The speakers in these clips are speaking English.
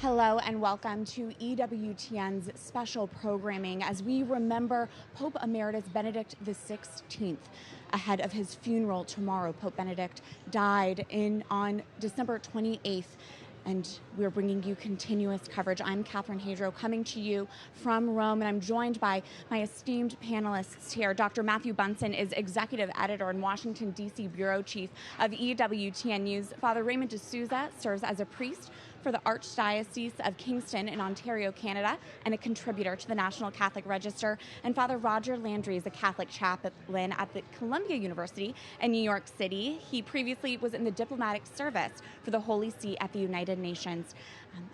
Hello and welcome to EWTN's special programming as we remember Pope Emeritus Benedict XVI ahead of his funeral tomorrow. Pope Benedict died on December 28th. And we're bringing you continuous coverage. I'm Catherine Hadro, coming to you from Rome, and I'm joined by my esteemed panelists here. Dr. Matthew Bunson is executive editor and Washington, D.C. bureau chief of EWTN News. Father Raymond D'Souza serves as a priest for the Archdiocese of Kingston in Ontario, Canada, and a contributor to the National Catholic Register. And Father Roger Landry is a Catholic chaplain at the Columbia University in New York City. He previously was in the diplomatic service for the Holy See at the United Nations.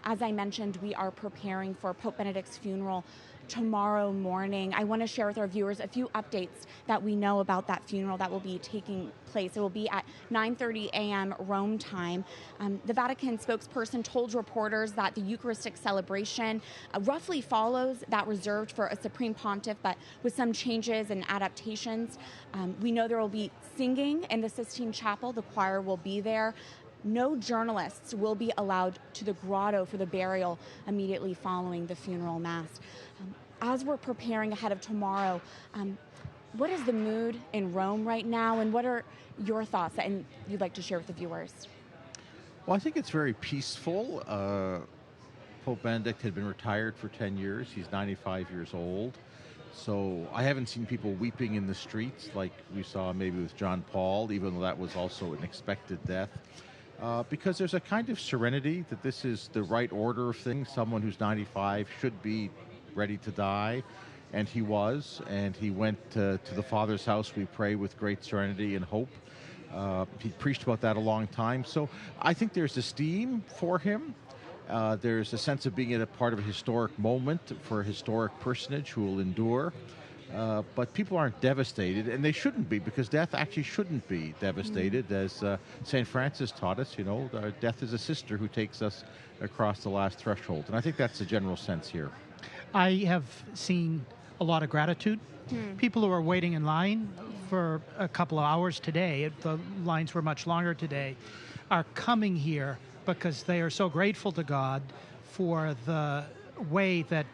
As I mentioned, we are preparing for Pope Benedict's funeral tomorrow morning. I want to share with our viewers a few updates that we know about that funeral that will be taking place. It will be at 9:30 a.m. Rome time. The Vatican spokesperson told reporters that the Eucharistic celebration roughly follows that reserved for a Supreme Pontiff, but with some changes and adaptations. We know there will be singing in the Sistine Chapel. The choir will be there. No journalists will be allowed to the grotto for the burial immediately following the funeral mass. As we're preparing ahead of tomorrow, what is the mood in Rome right now, and what are your thoughts that you'd like to share with the viewers? Well, I think it's very peaceful. Pope Benedict had been retired for 10 years. He's 95 years old. So I haven't seen people weeping in the streets like we saw maybe with John Paul, even though that was also an expected death. Because there's a kind of serenity that this is the right order of things. Someone who's 95 should be ready to die, and he was, and he went to the Father's house, we pray, with great serenity and hope. He preached about that a long time, so I think there's esteem for him. There's a sense of being at a part of a historic moment for a historic personage who will endure. But people aren't devastated, and they shouldn't be, because death actually shouldn't be devastated. As St. Francis taught us, death is a sister who takes us across the last threshold. And I think that's the general sense here. I have seen a lot of gratitude. People who are waiting in line for a couple of hours today, the lines were much longer today, are coming here because they are so grateful to God for the way that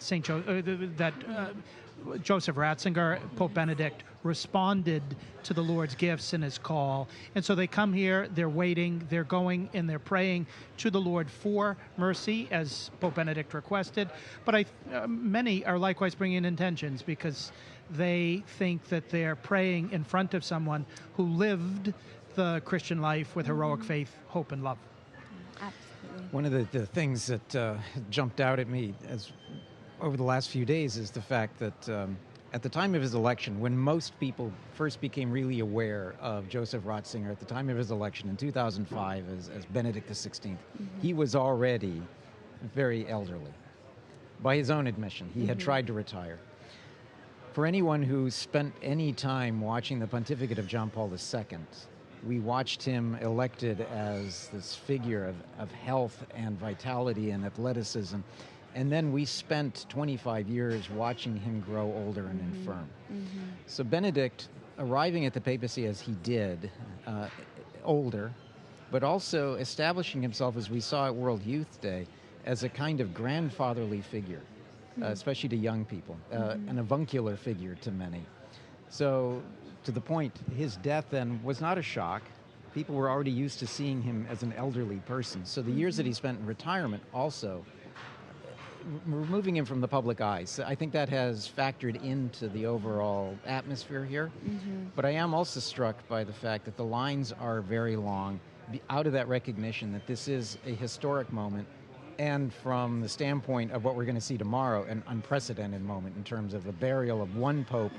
Joseph Ratzinger, Pope Benedict, responded to the Lord's gifts and his call. And so they come here, they're waiting, they're going, and they're praying to the Lord for mercy, as Pope Benedict requested. But many are likewise bringing intentions because they think that they're praying in front of someone who lived the Christian life with heroic faith, hope, and love. Absolutely. One of the things that jumped out at me over the last few days is the fact that at the time of his election, when most people first became really aware of Joseph Ratzinger, at the time of his election in 2005 as Benedict XVI, he was already very elderly. By his own admission, he had tried to retire. For anyone who spent any time watching the pontificate of John Paul II, we watched him elected as this figure of health and vitality and athleticism. And then we spent 25 years watching him grow older and infirm. So Benedict, arriving at the papacy as he did, older, but also establishing himself, as we saw at World Youth Day, as a kind of grandfatherly figure, especially to young people, an avuncular figure to many. So to the point, his death then was not a shock. People were already used to seeing him as an elderly person. So the years that he spent in retirement also, removing him from the public eye. So I think that has factored into the overall atmosphere here. But I am also struck by the fact that the lines are very long, out of that recognition that this is a historic moment, and from the standpoint of what we're going to see tomorrow, an unprecedented moment in terms of the burial of one pope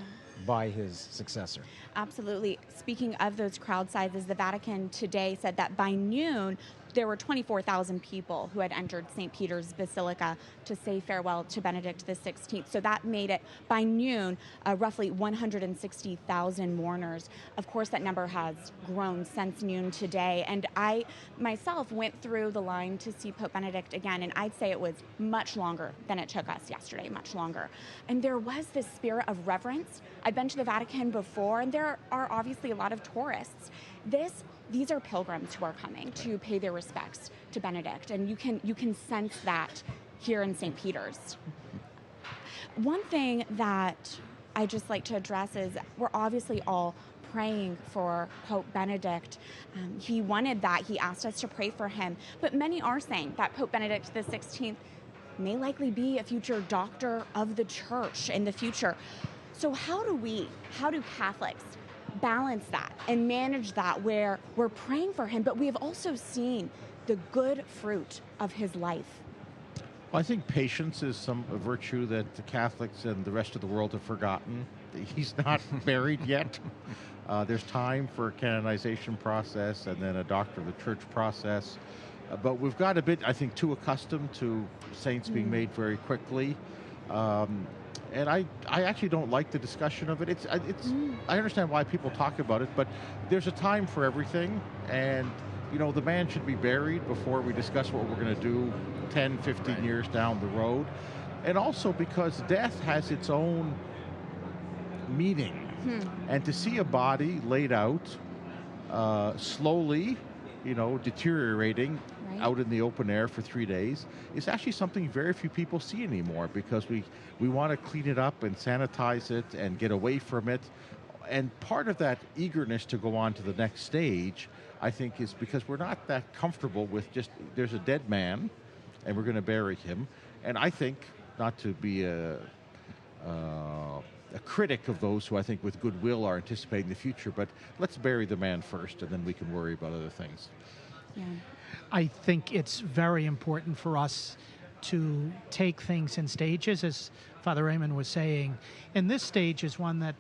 by his successor. Absolutely. Speaking of those crowd sizes, the Vatican today said that by noon, there were 24,000 people who had entered St. Peter's Basilica to say farewell to Benedict XVI. So that made it, by noon, roughly 160,000 mourners. Of course, that number has grown since noon today. And I myself went through the line to see Pope Benedict again, and I'd say it was much longer than it took us yesterday, much longer. And there was this spirit of reverence. I've been to the Vatican before, and there are obviously a lot of tourists. This these are pilgrims who are coming to pay their respects to Benedict, and you can sense that here in St. Peter's. One thing that I just like to address is we're obviously all praying for Pope Benedict. He wanted that. He asked us to pray for him. But many are saying that Pope Benedict XVI may likely be a future doctor of the church in the future. So how do Catholics balance that and manage that where we're praying for him, but we have also seen the good fruit of his life? Well, I think patience is a virtue that the Catholics and the rest of the world have forgotten. He's not married yet. There's time for a canonization process and then a doctor of the church process. But we've got a bit, I think, too accustomed to saints being made very quickly. And I actually don't like the discussion of it. I understand why people talk about it, but there's a time for everything. And, the man should be buried before we discuss what we're going to do 10, 15 years down the road. And also because death has its own meaning. And to see a body laid out slowly, deteriorating out in the open air for 3 days is actually something very few people see anymore, because we want to clean it up and sanitize it and get away from it. And part of that eagerness to go on to the next stage, I think, is because we're not that comfortable with just, there's a dead man and we're going to bury him. And I think, not to be a critic of those who I think with goodwill are anticipating the future, but let's bury the man first and then we can worry about other things. Yeah. I think it's very important for us to take things in stages, as Father Raymond was saying. And this stage is one that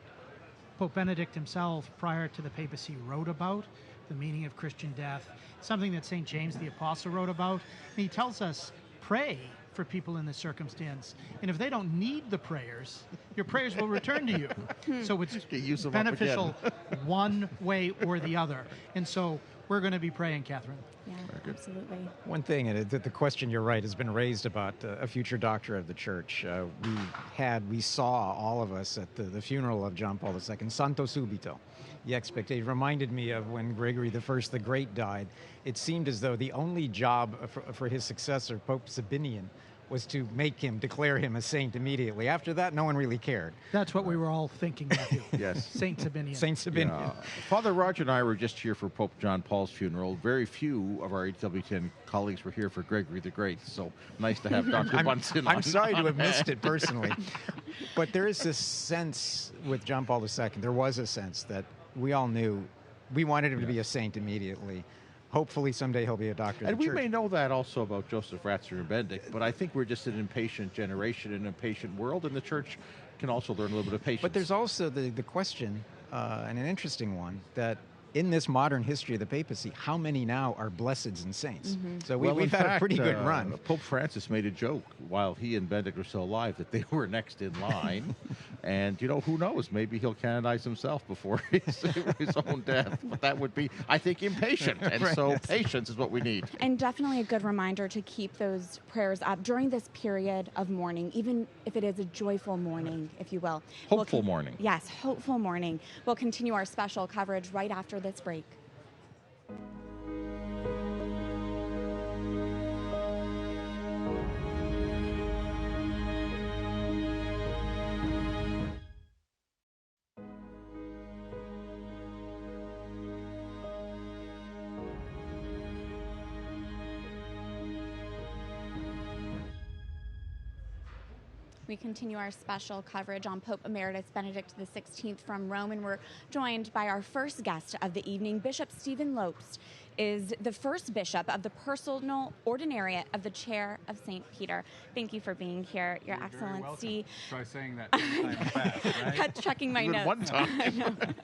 Pope Benedict himself, prior to the papacy, wrote about, the meaning of Christian death, something that St. James the Apostle wrote about. And he tells us, pray for people in this circumstance. And if they don't need the prayers, your prayers will return to you. So it's beneficial one way or the other. And so we're going to be praying, Catherine. Yeah, absolutely. One thing, and the question, you're right, has been raised about a future doctor of the church. We saw, all of us, at the funeral of John Paul II, Santo Subito. The expectation reminded me of when Gregory I the Great died. It seemed as though the only job for his successor, Pope Sabinian, was to declare him a saint immediately. After that, no one really cared. That's what we were all thinking, Matthew. Yes. Saint Sabinian. Saint Sabinian. Yeah. Father Roger and I were just here for Pope John Paul's funeral. Very few of our EWTN colleagues were here for Gregory the Great, so nice to have Dr. Bunsen on. I'm sorry to have missed it personally. But there is this sense with John Paul II, there was a sense that we all knew we wanted him to be a saint immediately. Hopefully someday he'll be a doctor of the And we church. may know that also about Joseph Ratzinger Benedict, but I think we're just an impatient generation, an impatient world, and the church can also learn a little bit of patience. But there's also the question, and an interesting one, that in this modern history of the papacy, how many now are blesseds and saints? So we've had a pretty good run. Pope Francis made a joke while he and Benedict were still alive that they were next in line. And, who knows? Maybe he'll canonize himself before his own death. But that would be, I think, impatient. And so patience is what we need. And definitely a good reminder to keep those prayers up during this period of mourning, even if it is a joyful mourning, if you will. Hopeful mourning. Yes, hopeful mourning. We'll continue our special coverage right after this break. We continue our special coverage on Pope Emeritus Benedict XVI from Rome, and we're joined by our first guest of the evening. Bishop Stephen Lopes is the first bishop of the personal ordinariate of the Chair of St. Peter. Thank you for being here, Your Excellency. Try saying that 10 times fast, right? Checking my Even notes. one time.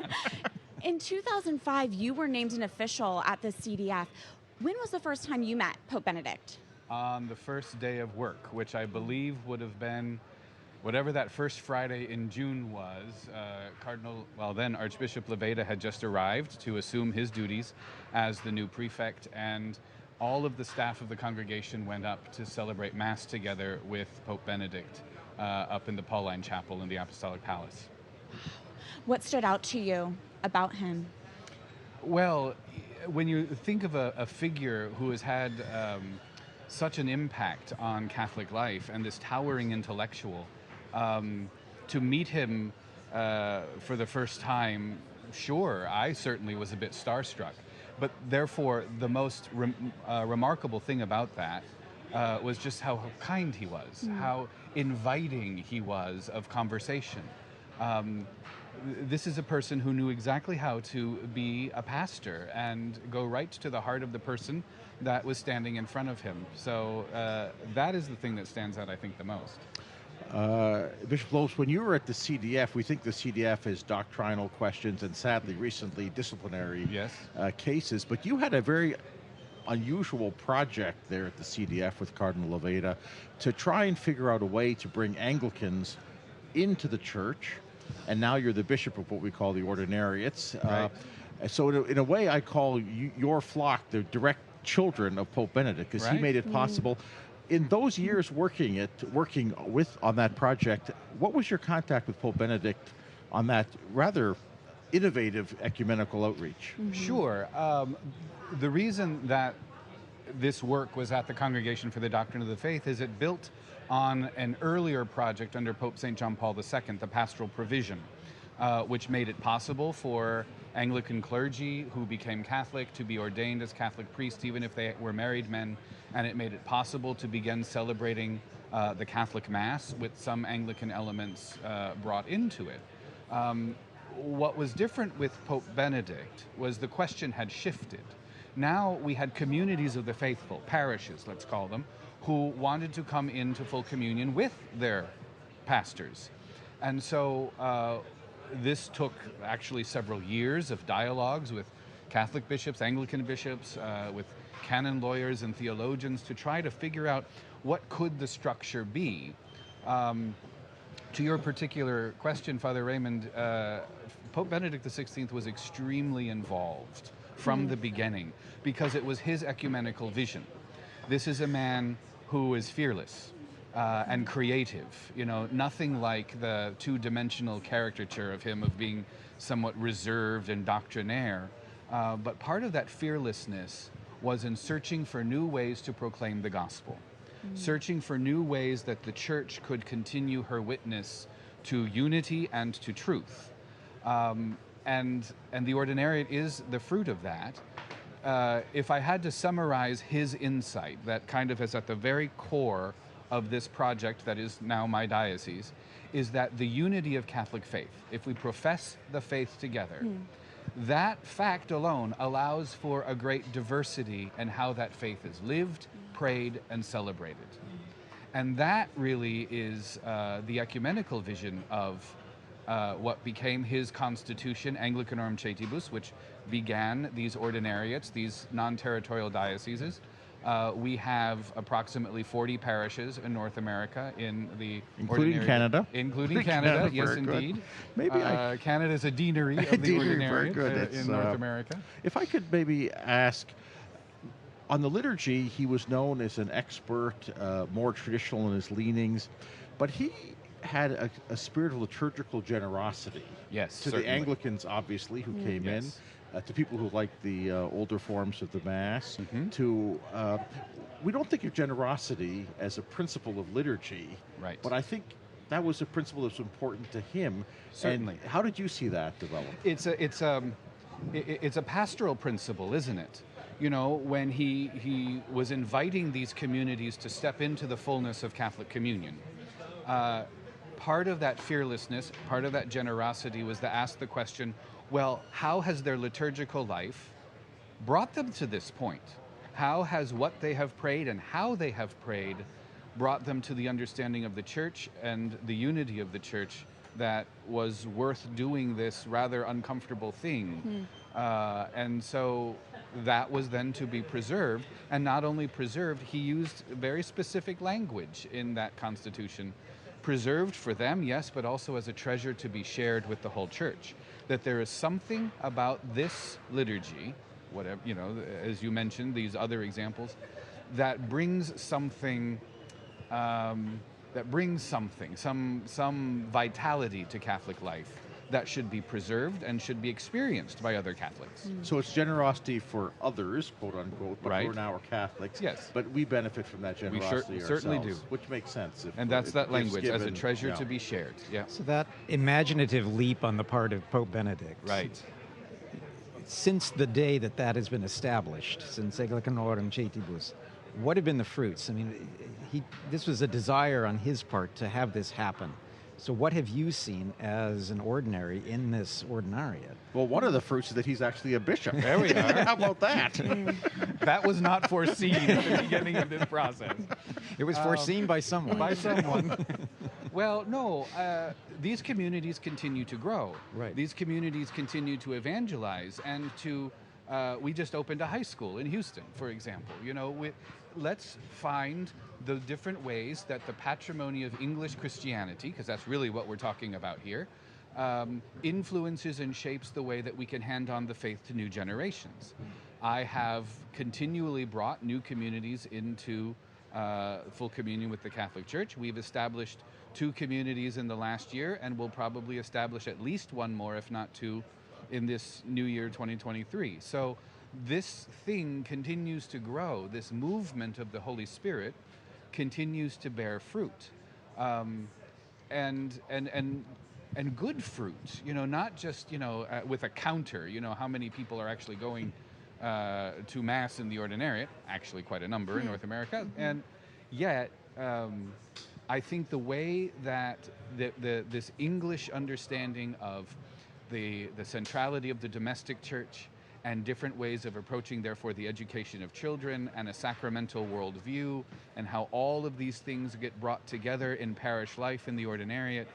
In 2005, you were named an official at the CDF. When was the first time you met Pope Benedict? On the first day of work, which I believe would have been whatever that first Friday in June was. Cardinal, then Archbishop Leveda had just arrived to assume his duties as the new prefect, and all of the staff of the congregation went up to celebrate Mass together with Pope Benedict up in the Pauline Chapel in the Apostolic Palace. What stood out to you about him? Well, when you think of a figure who has had such an impact on Catholic life and this towering intellectual, to meet him for the first time, sure, I certainly was a bit starstruck. But therefore, the most remarkable thing about that was just how kind he was, how inviting he was of conversation. This is a person who knew exactly how to be a pastor and go right to the heart of the person that was standing in front of him. So that is the thing that stands out, I think, the most. Bishop Lopes, when you were at the CDF, we think the CDF is doctrinal questions and sadly recently disciplinary cases, but you had a very unusual project there at the CDF with Cardinal Leveda to try and figure out a way to bring Anglicans into the church, and now you're the bishop of what we call the ordinariates. Right. So in a way, I call your flock the direct children of Pope Benedict, because he made it possible. In those years working on that project, what was your contact with Pope Benedict on that rather innovative ecumenical outreach? Sure. The reason that this work was at the Congregation for the Doctrine of the Faith is it built on an earlier project under Pope St. John Paul II, the Pastoral Provision, which made it possible for Anglican clergy who became Catholic to be ordained as Catholic priests, even if they were married men, and it made it possible to begin celebrating the Catholic Mass with some Anglican elements brought into it. What was different with Pope Benedict was the question had shifted. Now we had communities of the faithful, parishes, let's call them, who wanted to come into full communion with their pastors. And so this took actually several years of dialogues with Catholic bishops, Anglican bishops, with canon lawyers and theologians to try to figure out what could the structure be. To your particular question, Father Raymond, Pope Benedict XVI was extremely involved from the beginning because it was his ecumenical vision. This is a man who is fearless and creative. You know, nothing like the two-dimensional caricature of him of being somewhat reserved and doctrinaire. But part of that fearlessness was in searching for new ways to proclaim the gospel, searching for new ways that the church could continue her witness to unity and to truth. And the ordinariate is the fruit of that. If I had to summarize his insight, that kind of is at the very core of this project that is now my diocese, is that the unity of Catholic faith, if we profess the faith together, that fact alone allows for a great diversity in how that faith is lived, prayed, and celebrated. And that really is the ecumenical vision of what became his constitution, Anglicanorum Cetibus, which began these ordinariates, these non-territorial dioceses. We have approximately 40 parishes in North America in the including Canada. Including Canada, yes, indeed. Maybe Canada is a deanery of the ordinariate in North America. If I could maybe ask, on the liturgy, he was known as an expert, more traditional in his leanings, but he had a spirit of liturgical generosity. Yes, to certainly. The Anglicans, obviously, who came in, to people who liked the older forms of the Mass, we don't think of generosity as a principle of liturgy, right? But I think that was a principle that was important to him. Certainly. And how did you see that develop? It's a pastoral principle, isn't it? You know, when he was inviting these communities to step into the fullness of Catholic communion, part of that fearlessness, part of that generosity was to ask the question, well, how has their liturgical life brought them to this point? How has what they have prayed and how they have prayed brought them to the understanding of the church and the unity of the church that was worth doing this rather uncomfortable thing? And so that was then to be preserved, and not only preserved, he used very specific language in that constitution. Preserved for them, yes, but also as a treasure to be shared with the whole church. That there is something about this liturgy, whatever, you know, as you mentioned, these other examples, that brings something, some vitality to Catholic life that should be preserved and should be experienced by other Catholics. So it's generosity for others, quote unquote, but Right. we're now Catholics. Yes. But we benefit from that generosity We certainly ourselves, do. which makes sense. And that's that gifts language, as a given, treasure yeah. to be shared. Yeah. So that imaginative leap on the part of Pope Benedict. Right. Since the day that that has been established, since Ecclesiarum Cetibus, what have been the fruits? I mean, this was a desire on his part to have this happen. So what have you seen as an ordinary in this ordinariate? Well, one of the fruits is that he's actually a bishop. There we are. How about that? That was not foreseen at the beginning of this process. It was foreseen by someone. By someone. Well, no, these communities continue to grow. Right. These communities continue to evangelize and to, we just opened a high school in Houston, for example. You know, let's find the different ways that the patrimony of English Christianity, because that's really what we're talking about here, influences and shapes the way that we can hand on the faith to new generations. I have continually brought new communities into full communion with the Catholic Church. We've established 2 communities in the last year, and we'll probably establish at least 1 more, if not 2, in this new year 2023. So this thing continues to grow. This movement of the Holy Spirit continues to bear fruit, and good fruit. You know, not just with a counter. You know, how many people are actually going to Mass in the ordinariate? Actually, quite a number in North America, and yet. I think the way that this English understanding of the centrality of the domestic church and different ways of approaching, therefore, the education of children and a sacramental worldview, and how all of these things get brought together in parish life in the ordinariate,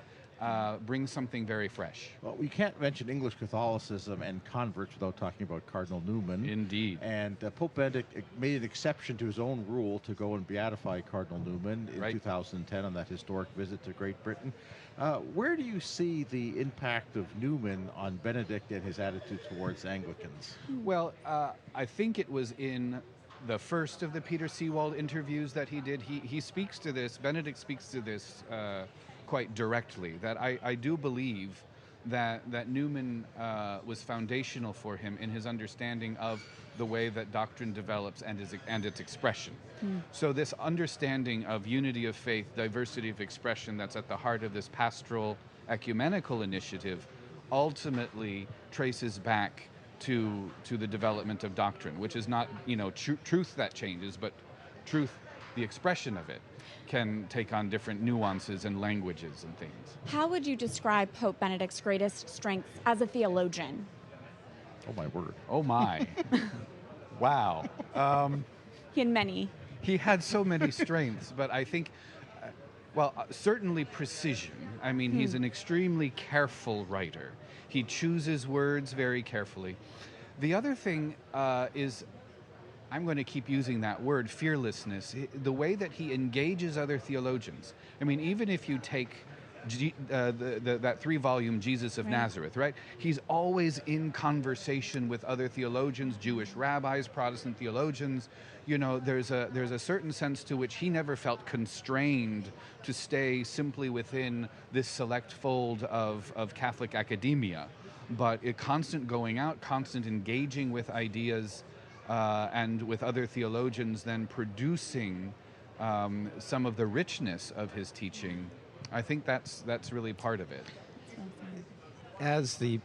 brings something very fresh. Well, we can't mention English Catholicism and converts without talking about Cardinal Newman. Indeed. And Pope Benedict made an exception to his own rule to go and beatify Cardinal Newman in 2010 on that historic visit to Great Britain. Where do you see the impact of Newman on Benedict and his attitude towards Anglicans? Well, I think it was in the first of the Peter Seawald interviews that he did. He speaks to this, Benedict speaks to this quite directly, that I do believe that Newman was foundational for him in his understanding of the way that doctrine develops and its expression. So this understanding of unity of faith, diversity of expression that's at the heart of this pastoral ecumenical initiative ultimately traces back to the development of doctrine, which is not truth that changes, but truth, the expression of it, can take on different nuances and languages and things. How would you describe Pope Benedict's greatest strengths as a theologian? Oh, my word. Oh, my. Wow. He had many. He had so many strengths, but I think, certainly precision. I mean, he's an extremely careful writer. He chooses words very carefully. The other thing is, I'm going to keep using that word, fearlessness, the way that he engages other theologians. I mean, even if you take that 3-volume Jesus of Nazareth, right? He's always in conversation with other theologians, Jewish rabbis, Protestant theologians. You know, there's a certain sense to which he never felt constrained to stay simply within this select fold of Catholic academia, but a constant going out, constant engaging with ideas, and with other theologians, then producing some of the richness of his teaching. I think that's really part of it. As the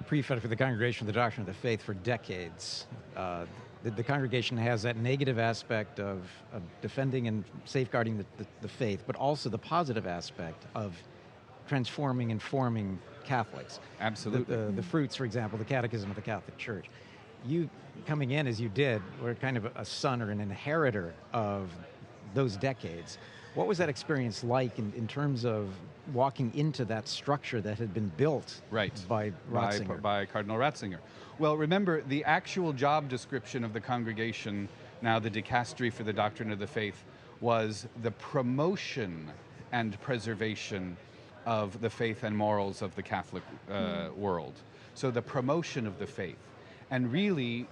prefect for the Congregation of the Doctrine of the Faith for decades, the congregation has that negative aspect of defending and safeguarding the faith, but also the positive aspect of transforming and forming Catholics. Absolutely. The fruits, for example, the Catechism of the Catholic Church. You, coming in as you did, were kind of a son or an inheritor of those decades. What was that experience like in terms of walking into that structure that had been built by Ratzinger? By Cardinal Ratzinger. Well, remember, the actual job description of the congregation, now the Dicastery for the Doctrine of the Faith, was the promotion and preservation of the faith and morals of the Catholic world. So the promotion of the faith. And really,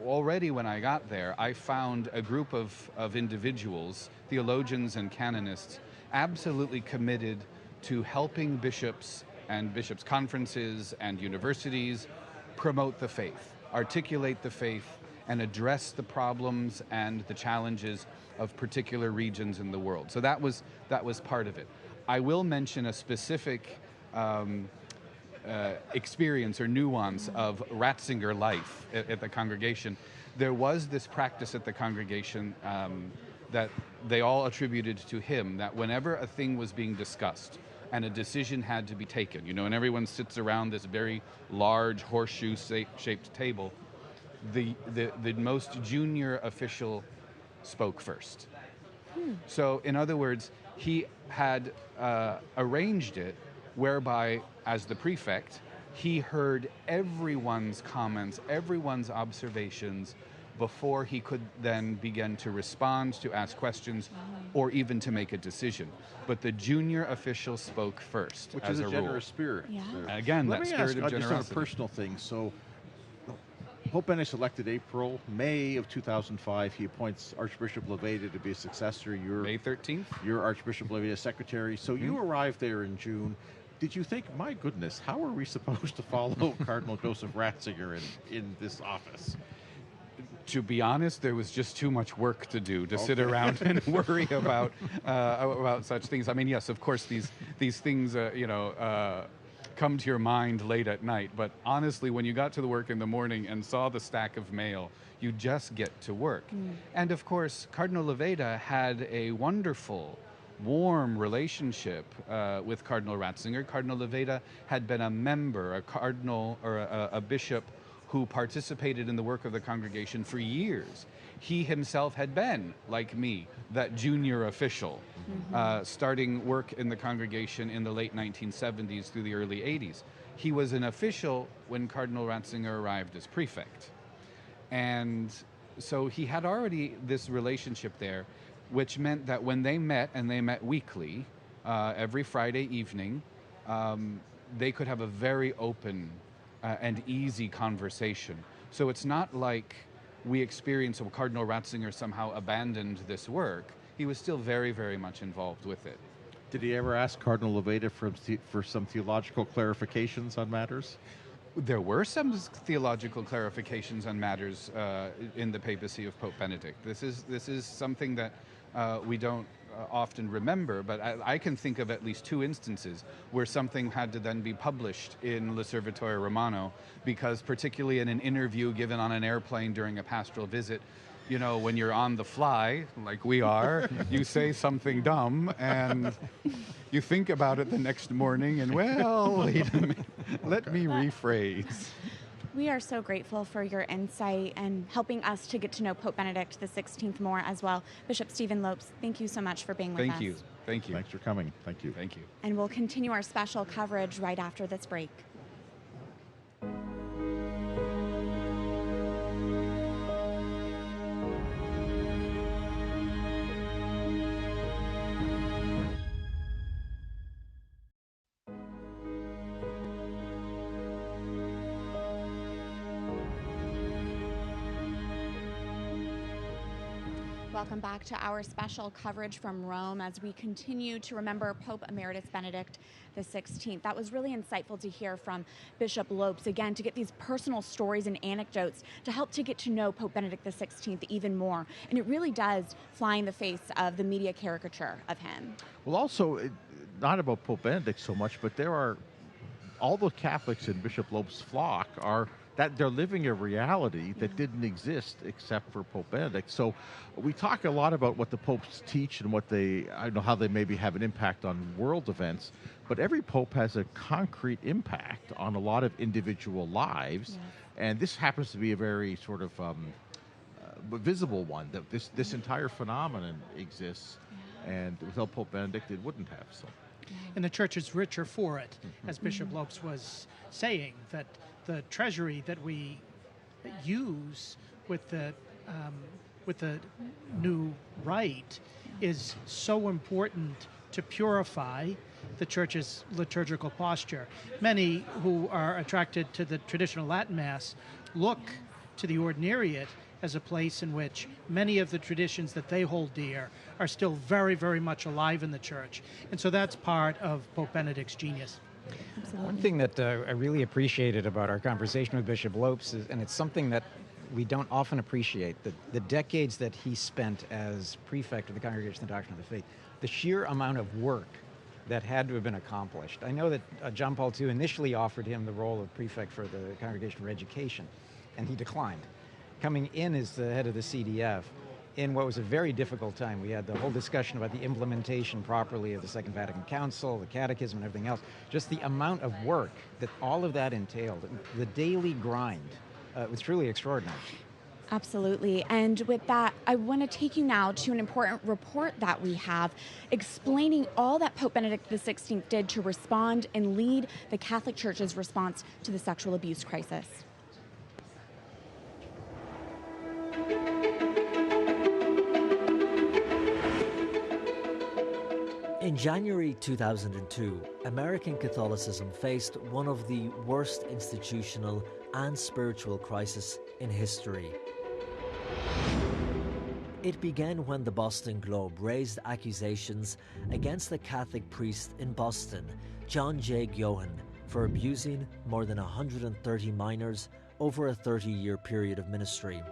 already when I got there, I found a group of individuals, theologians and canonists, absolutely committed to helping bishops and bishops' conferences and universities promote the faith, articulate the faith, and address the problems and the challenges of particular regions in the world. So that was part of it. I will mention a specific experience or nuance of Ratzinger life at the congregation. There was this practice at the congregation that they all attributed to him, that whenever a thing was being discussed and a decision had to be taken, and everyone sits around this very large horseshoe-shaped table, the most junior official spoke first. So, in other words, he had arranged it whereby, as the prefect, he heard everyone's comments, everyone's observations, before he could then begin to respond, to ask questions, or even to make a decision. But the junior official spoke first, which as is a rule. generous spirit. Yeah. Again, Let that me spirit ask, of just on a generosity. personal thing. So, Pope Benedict elected May of 2005. He appoints Archbishop Leveda to be his successor. May 13th? You're Archbishop Leveda's secretary. So you arrived there in June. Did you think, my goodness, how are we supposed to follow Cardinal Joseph Ratzinger in this office? To be honest, there was just too much work to do to sit around and worry about such things. I mean, yes, of course, these things, come to your mind late at night. But honestly, when you got to the work in the morning and saw the stack of mail, you just get to work. And of course, Cardinal Leveda had a wonderful, warm relationship with Cardinal Ratzinger. Cardinal Leveda had been a member, a cardinal, or a bishop who participated in the work of the congregation for years. He himself had been, like me, that junior official, starting work in the congregation in the late 1970s through the early 80s. He was an official when Cardinal Ratzinger arrived as prefect. And so he had already this relationship there, which meant that when they met, and they met weekly, every Friday evening, they could have a very open and easy conversation. So it's not like we experience Cardinal Ratzinger somehow abandoned this work. He was still very, very much involved with it. Did he ever ask Cardinal Leveda for some theological clarifications on matters? There were some theological clarifications on matters in the papacy of Pope Benedict. This is something that we don't often remember, but I can think of at least two instances where something had to then be published in L'Osservatore Romano, because particularly in an interview given on an airplane during a pastoral visit, when you're on the fly, like we are, you say something dumb and you think about it the next morning and, well, wait a minute, let me rephrase. We are so grateful for your insight and helping us to get to know Pope Benedict XVI more as well. Bishop Stephen Lopes, thank you so much for being with us. Thank you. Thank you. Thanks for coming. Thank you. Thank you. And we'll continue our special coverage right after this break. Welcome back to our special coverage from Rome as we continue to remember Pope Emeritus Benedict XVI. That was really insightful to hear from Bishop Lopes, again, to get these personal stories and anecdotes to help to get to know Pope Benedict XVI even more. And it really does fly in the face of the media caricature of him. Well, also, not about Pope Benedict so much, but there are all the Catholics in Bishop Lopes' flock are that they're living a reality that didn't exist except for Pope Benedict. So we talk a lot about what the popes teach and what how they maybe have an impact on world events, but every pope has a concrete impact on a lot of individual lives. Yes. And this happens to be a very sort of visible one, that this entire phenomenon exists. And without Pope Benedict, it wouldn't have. So. And the church is richer for it, as Bishop Lopes was saying, that the treasury that we use with the new rite is so important to purify the church's liturgical posture. Many who are attracted to the traditional Latin Mass look to the ordinariate as a place in which many of the traditions that they hold dear are still very, very much alive in the church. And so that's part of Pope Benedict's genius. One thing that I really appreciated about our conversation with Bishop Lopes, and it's something that we don't often appreciate, the decades that he spent as prefect of the Congregation of the Doctrine of the Faith, the sheer amount of work that had to have been accomplished. I know that John Paul II initially offered him the role of prefect for the Congregation for Education, and he declined. Coming in as the head of the CDF, in what was a very difficult time. We had the whole discussion about the implementation properly of the Second Vatican Council, the Catechism, and everything else. Just the amount of work that all of that entailed, the daily grind, was truly extraordinary. Absolutely. And with that, I want to take you now to an important report that we have explaining all that Pope Benedict XVI did to respond and lead the Catholic Church's response to the sexual abuse crisis. In January 2002, American Catholicism faced one of the worst institutional and spiritual crises in history. It began when the Boston Globe raised accusations against a Catholic priest in Boston, John J. Gyohan, for abusing more than 130 minors over a 30-year period of ministry,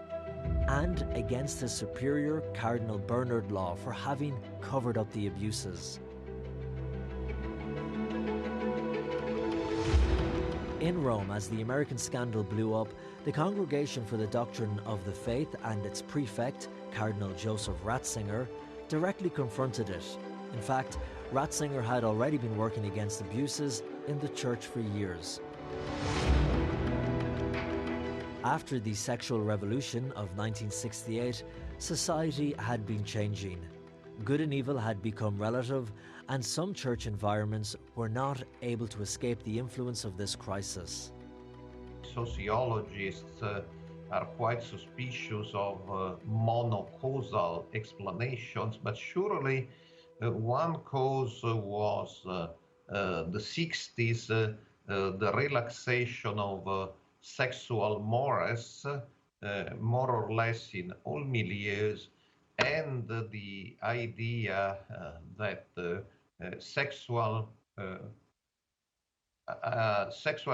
and against his superior, Cardinal Bernard Law, for having covered up the abuses. In Rome, as the American scandal blew up, the Congregation for the Doctrine of the Faith and its prefect, Cardinal Joseph Ratzinger, directly confronted it. In fact, Ratzinger had already been working against abuses in the church for years. After the sexual revolution of 1968, society had been changing. Good and evil had become relative, and some church environments were not able to escape the influence of this crisis. Sociologists are quite suspicious of monocausal explanations, but surely one cause was the 60s, the relaxation of sexual mores, more or less in all milieus, and the idea that sexual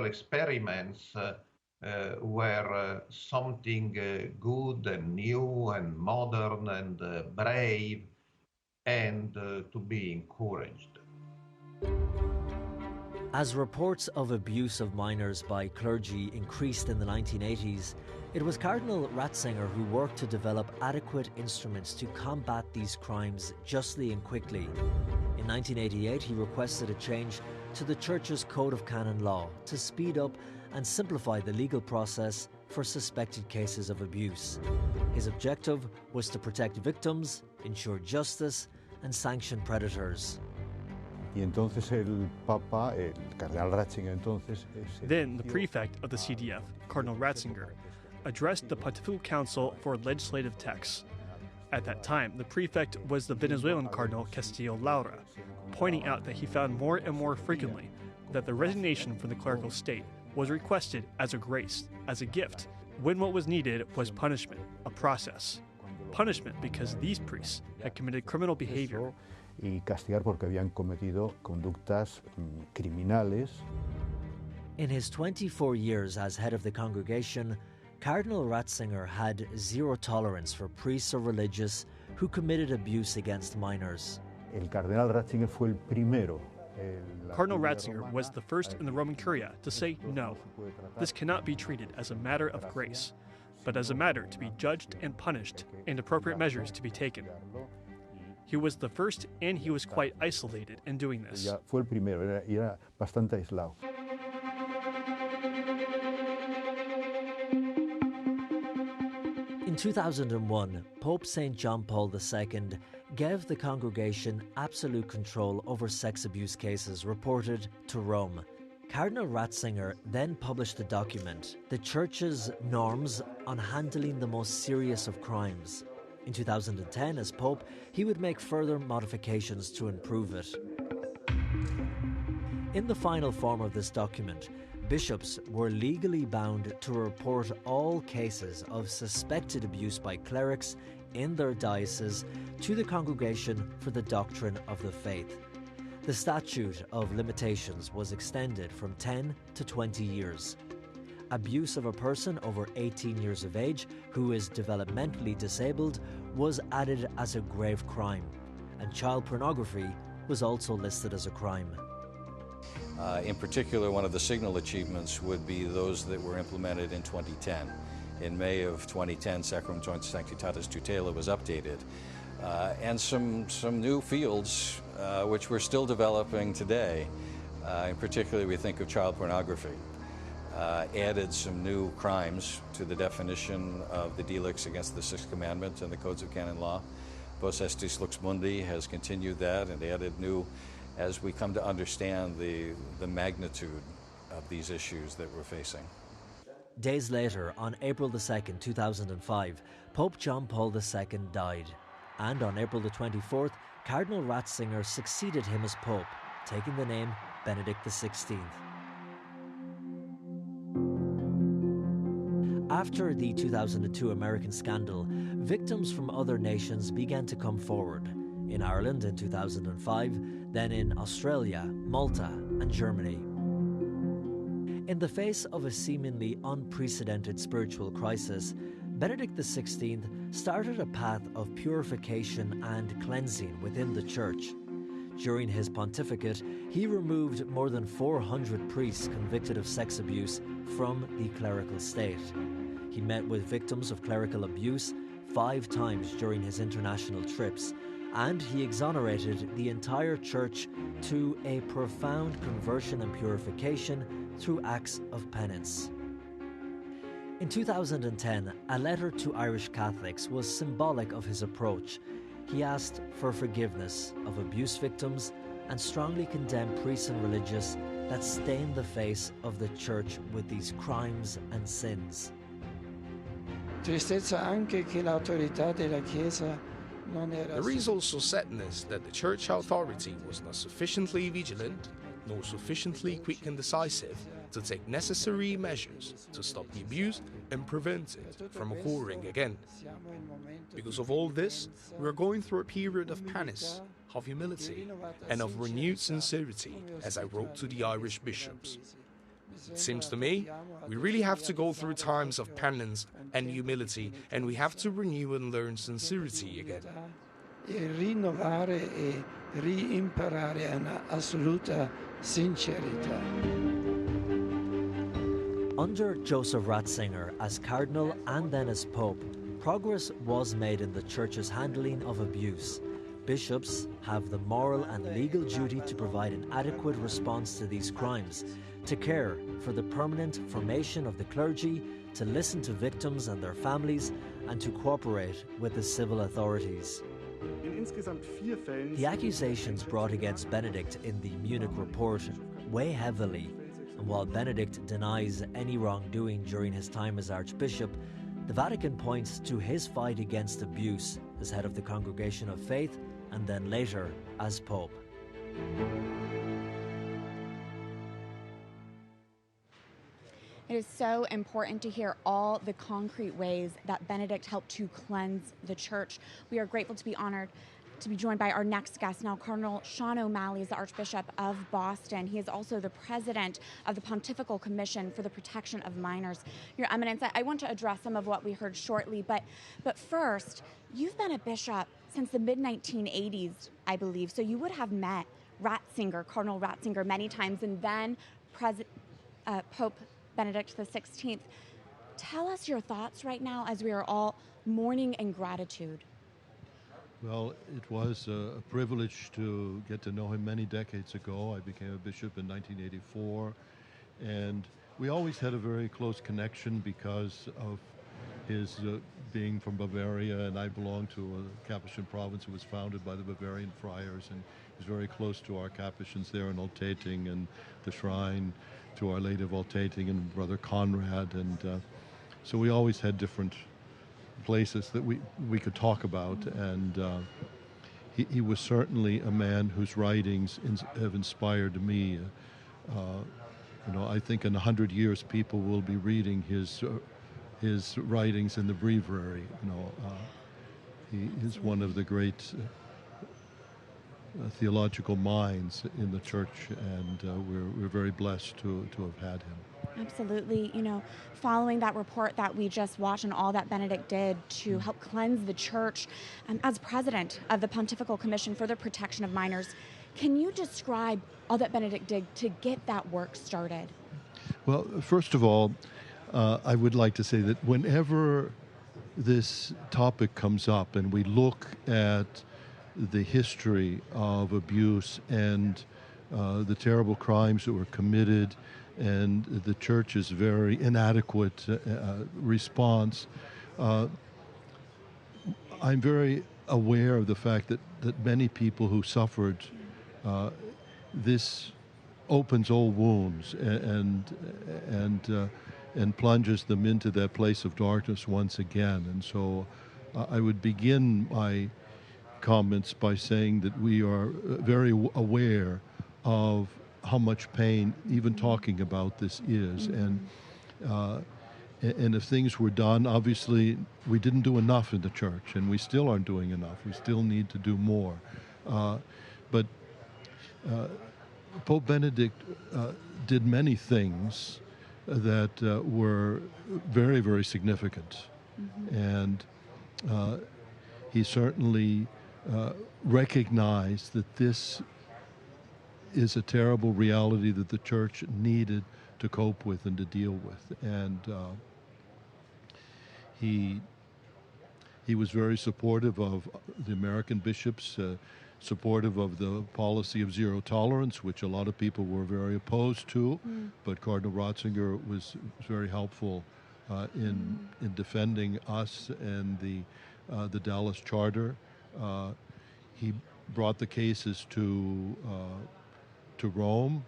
experiments were something good and new and modern and brave and to be encouraged. As reports of abuse of minors by clergy increased in the 1980s, it was Cardinal Ratzinger who worked to develop adequate instruments to combat these crimes justly and quickly. In 1988, he requested a change to the Church's Code of Canon Law to speed up and simplify the legal process for suspected cases of abuse. His objective was to protect victims, ensure justice, and sanction predators. Then the prefect of the CDF, Cardinal Ratzinger, addressed the Pontifical Council for Legislative Texts. At that time, the prefect was the Venezuelan Cardinal Castillo Laura, pointing out that he found more and more frequently that the resignation from the clerical state was requested as a grace, as a gift, when what was needed was punishment, a process. Punishment because these priests had committed criminal behavior. Y castigar porque habían cometido conductas criminales. In his 24 years as head of the congregation, Cardinal Ratzinger had zero tolerance for priests or religious who committed abuse against minors. El Cardenal Ratzinger fue el primero. Cardinal Ratzinger was the first in the Roman Curia to say no. This cannot be treated as a matter of grace, but as a matter to be judged and punished, and appropriate measures to be taken. He was the first, and he was quite isolated in doing this. Fue el primero, era bastante aislado. In 2001, Pope St. John Paul II gave the congregation absolute control over sex abuse cases reported to Rome. Cardinal Ratzinger then published a document, the Church's norms on handling the most serious of crimes. In 2010, as Pope, he would make further modifications to improve it. In the final form of this document, bishops were legally bound to report all cases of suspected abuse by clerics in their diocese to the Congregation for the Doctrine of the Faith. The statute of limitations was extended from 10 to 20 years. Abuse of a person over 18 years of age who is developmentally disabled was added as a grave crime, and child pornography was also listed as a crime. In particular, one of the signal achievements would be those that were implemented in 2010. In May of 2010, Sacrum Sanctitatis Tutela was updated, and some new fields which we're still developing today. In particular, we think of child pornography. Added some new crimes to the definition of the delicts against the Sixth Commandment and the codes of canon law. Vos Estis Lux Mundi has continued that and added new, as we come to understand the magnitude of these issues that we're facing. Days later, on April the 2nd, 2005, Pope John Paul II died. And on April the 24th, Cardinal Ratzinger succeeded him as Pope, taking the name Benedict XVI. After the 2002 American scandal, victims from other nations began to come forward. In Ireland in 2005, then in Australia, Malta, and Germany. In the face of a seemingly unprecedented spiritual crisis, Benedict XVI started a path of purification and cleansing within the Church. During his pontificate, he removed more than 400 priests convicted of sex abuse from the clerical state. He met with victims of clerical abuse 5 times during his international trips, and he exonerated the entire Church to a profound conversion and purification through acts of penance. In 2010, a letter to Irish Catholics was symbolic of his approach. He asked for forgiveness of abuse victims and strongly condemned priests and religious that stain the face of the Church with these crimes and sins. Tristezza anche che l'autorità della Chiesa non era. There is also sadness that the Church authority was not sufficiently vigilant nor sufficiently quick and decisive to take necessary measures to stop the abuse and prevent it from occurring again. Because of all this, we are going through a period of penance, of humility, and of renewed sincerity, as I wrote to the Irish bishops. It seems to me, we really have to go through times of penance and humility, and we have to renew and learn sincerity again. Rinnovare e reimparare una assoluta sincerità. Under Joseph Ratzinger as Cardinal and then as Pope, progress was made in the Church's handling of abuse. Bishops have the moral and legal duty to provide an adequate response to these crimes, to care for the permanent formation of the clergy, to listen to victims and their families, and to cooperate with the civil authorities. The accusations brought against Benedict in the Munich report weigh heavily, and while Benedict denies any wrongdoing during his time as Archbishop, the Vatican points to his fight against abuse as head of the Congregation of Faith and then later as Pope. It is so important to hear all the concrete ways that Benedict helped to cleanse the Church. We are grateful to be honored to be joined by our next guest now. Cardinal Sean O'Malley is the Archbishop of Boston. He is also the president of the Pontifical Commission for the Protection of Minors. Your Eminence, I want to address some of what we heard shortly, but first, you've been a bishop since the mid-1980s, I believe, so you would have met Ratzinger, Cardinal Ratzinger, many times, and then Pope Benedict XVI. Tell us your thoughts right now as we are all mourning in gratitude. Well, it was a privilege to get to know him many decades ago. I became a bishop in 1984, and we always had a very close connection because of his being from Bavaria, and I belong to a Capuchin province that was founded by the Bavarian friars, and he's very close to our Capuchins there in Altating and the shrine to Our Lady of Altating and Brother Conrad, and so we always had different places that we could talk about, and he was certainly a man whose writings have inspired me. I think in 100 years people will be reading his writings in the breviary. He is one of the great theological minds in the church, and we're very blessed to have had him. Absolutely. Following that report that we just watched and all that Benedict did to help cleanse the church, as president of the Pontifical Commission for the Protection of Minors, can you describe all that Benedict did to get that work started? Well, first of all, I would like to say that whenever this topic comes up and we look at the history of abuse and the terrible crimes that were committed and the church's very inadequate response, I'm very aware of the fact that many people who suffered, this opens old wounds and plunges them into that place of darkness once again. And so I would begin my comments by saying that we are very aware of how much pain even talking about this is. And if things were done, obviously we didn't do enough in the church, and we still aren't doing enough. We still need to do more. But Pope Benedict did many things that were very, very significant. And he certainly recognized that this is a terrible reality that the church needed to cope with and to deal with. And he was very supportive of the American bishops, supportive of the policy of zero tolerance, which a lot of people were very opposed to, but Cardinal Ratzinger was very helpful in defending us and the Dallas Charter. He brought the cases to Rome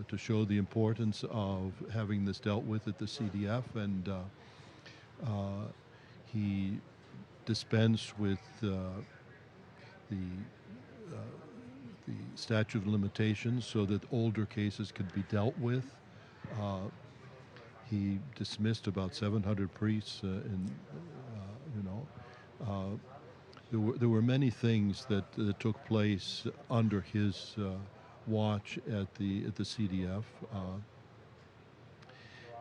to show the importance of having this dealt with at the CDF, and he dispensed with the statute of limitations so that older cases could be dealt with. He dismissed about 700 priests, there were many things that took place under his watch at the CDF.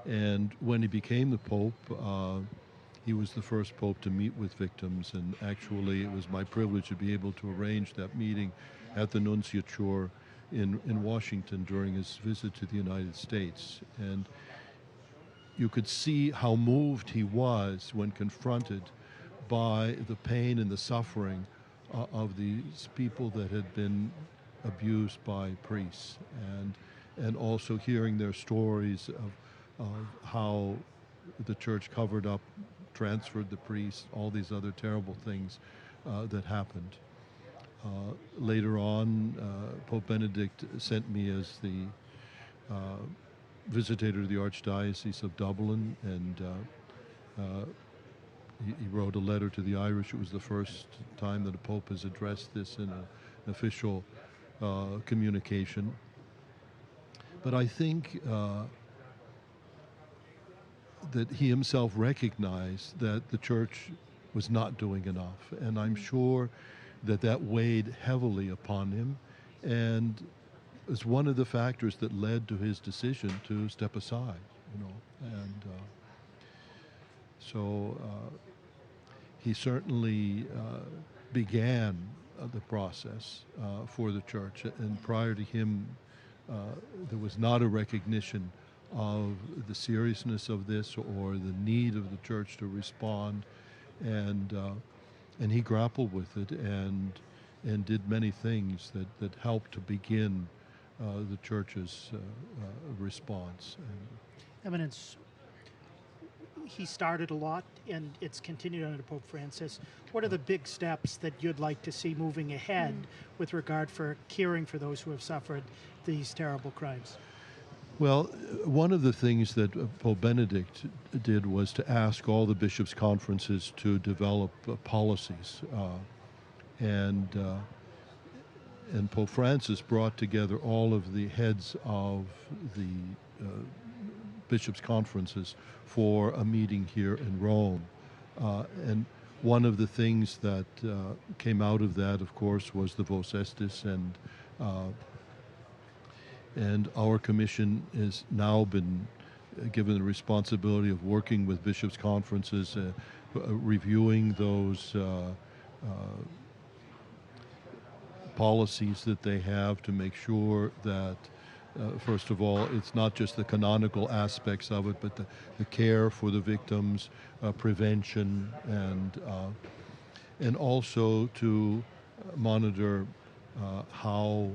And when he became the Pope, he was the first Pope to meet with victims, and actually it was my privilege to be able to arrange that meeting at the Nunciature in Washington during his visit to the United States. And you could see how moved he was when confronted by the pain and the suffering of these people that had been abused by priests, and also hearing their stories of how the church covered up, transferred the priests, all these other terrible things that happened. Later on, Pope Benedict sent me as the visitator to the Archdiocese of Dublin, and he wrote a letter to the Irish. It was the first time that a pope has addressed this in an official communication. But I think that he himself recognized that the church was not doing enough, and I'm sure that weighed heavily upon him, and is one of the factors that led to his decision to step aside, and so he certainly began the process for the church, and prior to him there was not a recognition of the seriousness of this or the need of the church to respond, and he grappled with it and did many things that helped to begin the church's response. Eminence, he started a lot, and it's continued under Pope Francis. What are the big steps that you'd like to see moving ahead with regard for caring for those who have suffered these terrible crimes? Well, one of the things that Pope Benedict did was to ask all the bishops' conferences to develop policies, and Pope Francis brought together all of the heads of the bishops' conferences for a meeting here in Rome. And one of the things that came out of that, of course, was the Vos Estis, and our commission has now been given the responsibility of working with bishops' conferences, reviewing those policies that they have to make sure that, first of all, it's not just the canonical aspects of it, but the care for the victims, prevention, and also to monitor how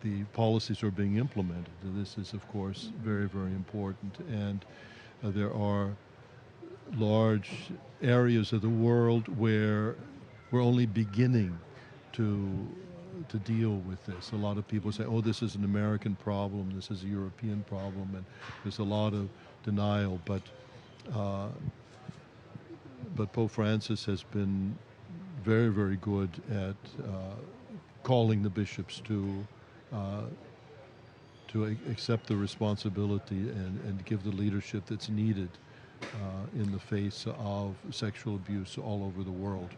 the policies are being implemented. This is, of course, very, very important. And there are large areas of the world where we're only beginning to deal with this. A lot of people say, oh, this is an American problem, this is a European problem, and there's a lot of denial. But Pope Francis has been very, very good at calling the bishops to accept the responsibility and give the leadership that's needed in the face of sexual abuse all over the world.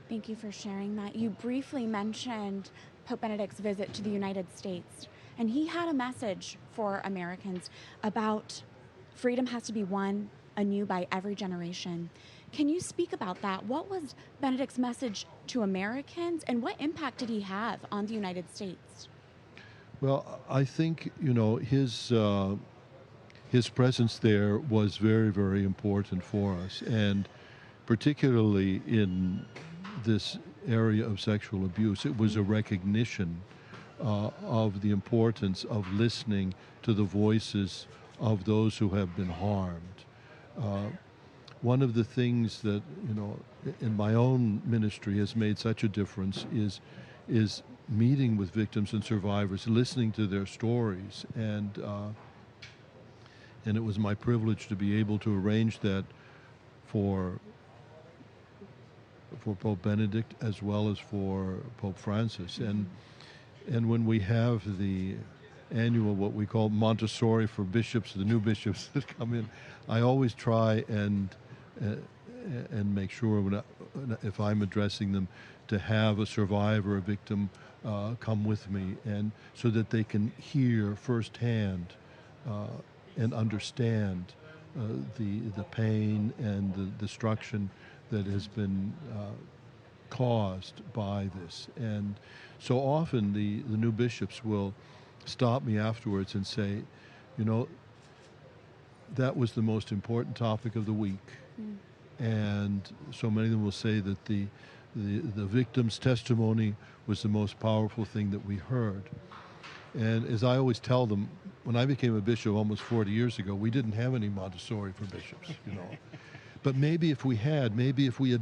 Thank you for sharing that. You briefly mentioned Pope Benedict's visit to the United States, and he had a message for Americans about freedom has to be won anew by every generation. Can you speak about that? What was Benedict's message to Americans, and what impact did he have on the United States? Well, I think, his presence there was very, very important for us, and particularly in this area of sexual abuse, it was a recognition of the importance of listening to the voices of those who have been harmed. One of the things that, in my own ministry has made such a difference is meeting with victims and survivors, listening to their stories, and it was my privilege to be able to arrange that for Pope Benedict as well as for Pope Francis. And when we have the annual, what we call Montessori for bishops, the new bishops that come in, I always try and make sure if I'm addressing them to have a survivor, a victim, come with me, and so that they can hear firsthand and understand the pain and the destruction that has been caused by this. And so often the new bishops will stop me afterwards and say, that was the most important topic of the week. And so many of them will say that the victim's testimony was the most powerful thing that we heard. And as I always tell them, when I became a bishop almost 40 years ago, we didn't have any Montessori for bishops, But maybe if we had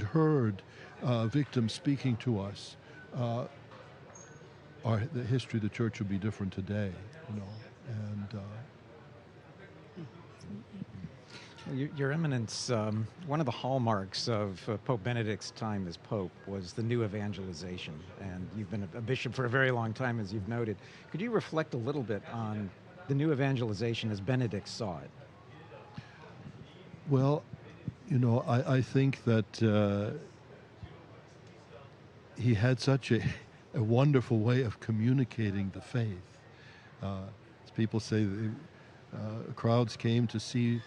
heard victims speaking to us, the history of the church would be different today, And Your Eminence, one of the hallmarks of Pope Benedict's time as Pope was the new evangelization, and you've been a bishop for a very long time, as you've noted. Could you reflect a little bit on the new evangelization as Benedict saw it? Well, I think that he had such a wonderful way of communicating the faith. As people say, crowds came to see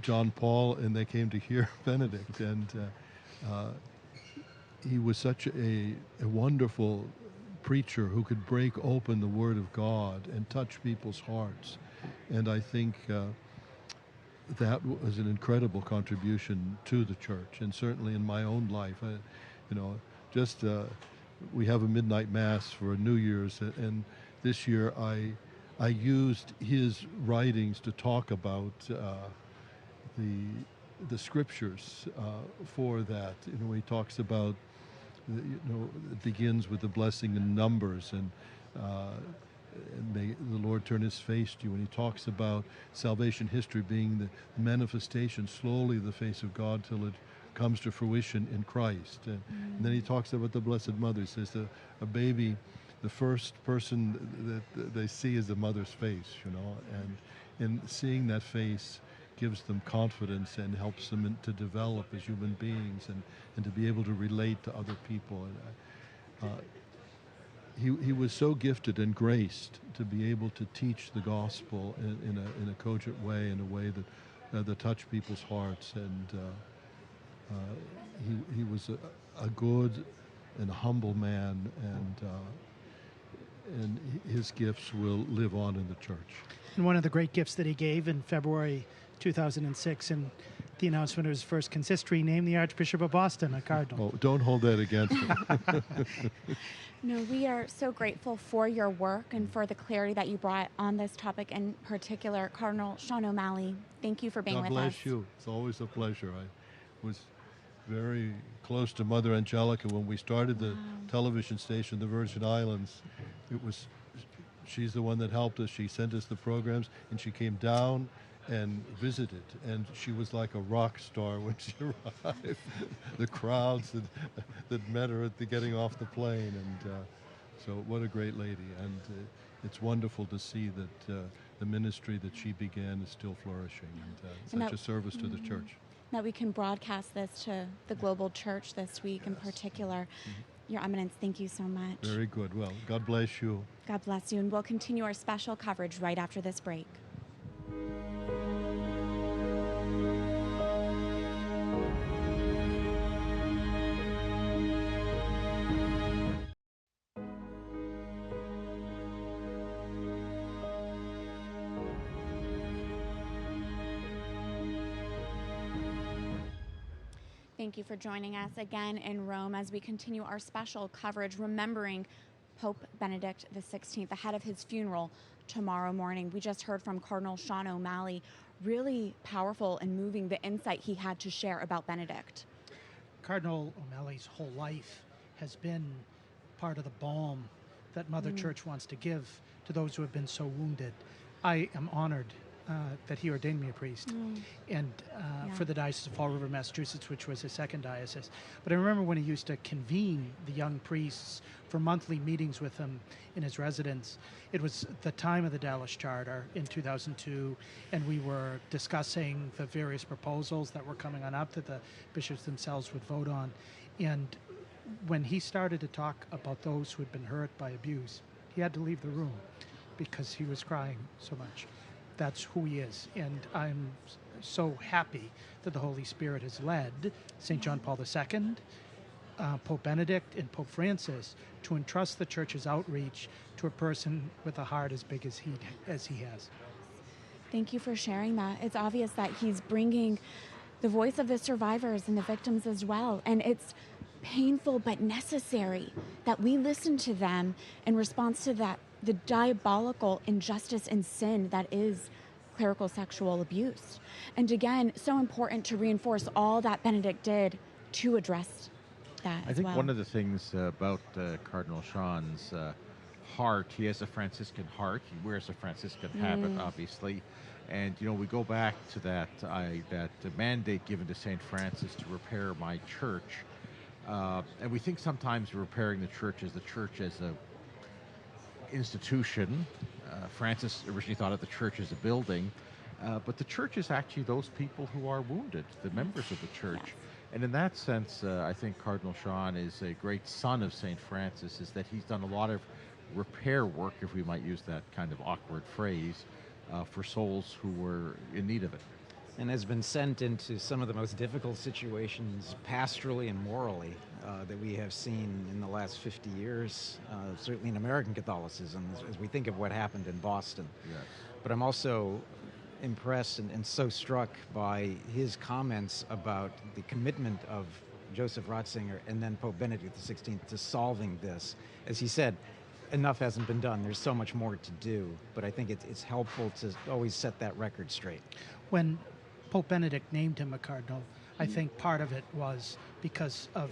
John Paul, and they came to hear Benedict, and he was such a wonderful preacher who could break open the Word of God and touch people's hearts. And I think that was an incredible contribution to the church, and certainly in my own life. We have a midnight mass for New Year's, and this year I used his writings to talk about the scriptures for that. He talks about, it begins with the blessing in Numbers, and may the Lord turn his face to you. And he talks about salvation history being the manifestation slowly of the face of God till it comes to fruition in Christ. And then he talks about the Blessed Mother. He says a baby, the first person that they see is the mother's face, and seeing that face gives them confidence and helps them to develop as human beings and to be able to relate to other people. He was so gifted and graced to be able to teach the gospel in a cogent way, in a way that touched people's hearts. And he was a good and a humble man, and his gifts will live on in the church. And one of the great gifts that he gave in February 2006, in the announcement of his first consistory, named the Archbishop of Boston a cardinal. Oh, don't hold that against him. No, we are so grateful for your work and for the clarity that you brought on this topic in particular. Cardinal Sean O'Malley, thank you for being with us. God bless you. It's always a pleasure. I was very close to Mother Angelica when we started the television station, the Virgin Islands. She's the one that helped us. She sent us the programs, and she came down and visited, and she was like a rock star when she arrived. The crowds that met her at the getting off the plane, and so what a great lady. And it's wonderful to see that the ministry that she began is still flourishing, and such a service to the church. That we can broadcast this to the global church this week in particular. Your Eminence, thank you so much. Very good. Well, God bless you. God bless you, and we'll continue our special coverage right after this break. Thank you for joining us again in Rome as we continue our special coverage remembering Pope Benedict XVI ahead of his funeral tomorrow morning. We just heard from Cardinal Sean O'Malley, really powerful and moving the insight he had to share about Benedict. Cardinal O'Malley's whole life has been part of the balm that Mother Church wants to give to those who have been so wounded. I am honored that he ordained me a priest, and for the Diocese of Fall River, Massachusetts, which was his second diocese. But I remember when he used to convene the young priests for monthly meetings with him in his residence. It was the time of the Dallas Charter in 2002, and we were discussing the various proposals that were coming on up that the bishops themselves would vote on. And when he started to talk about those who had been hurt by abuse, he had to leave the room because he was crying so much. That's who he is, and I'm so happy that the Holy Spirit has led St. John Paul II, Pope Benedict, and Pope Francis to entrust the Church's outreach to a person with a heart as big as he has. Thank you for sharing that. It's obvious that he's bringing the voice of the survivors and the victims as well, and it's painful but necessary that we listen to them in response to that, the diabolical injustice and sin that is clerical sexual abuse. And again, so important to reinforce all that Benedict did to address that I think one of the things about Cardinal Sean's heart, he has a Franciscan heart. He wears a Franciscan habit, obviously. And, you know, we go back to that mandate given to St. Francis to repair my church. And we think sometimes repairing the church as a institution. Francis originally thought of the church as a building, but the church is actually those people who are wounded, the members of the church. Yes. And in that sense, I think Cardinal Sean is a great son of St. Francis, is that he's done a lot of repair work, if we might use that kind of awkward phrase, for souls who were in need of it. And has been sent into some of the most difficult situations pastorally and morally that we have seen in the last 50 years, certainly in American Catholicism, as we think of what happened in Boston. Yes. But I'm also impressed and so struck by his comments about the commitment of Joseph Ratzinger and then Pope Benedict XVI to solving this. As he said, enough hasn't been done. There's so much more to do, but I think it's helpful to always set that record straight. When Pope Benedict named him a cardinal, I think part of it was because of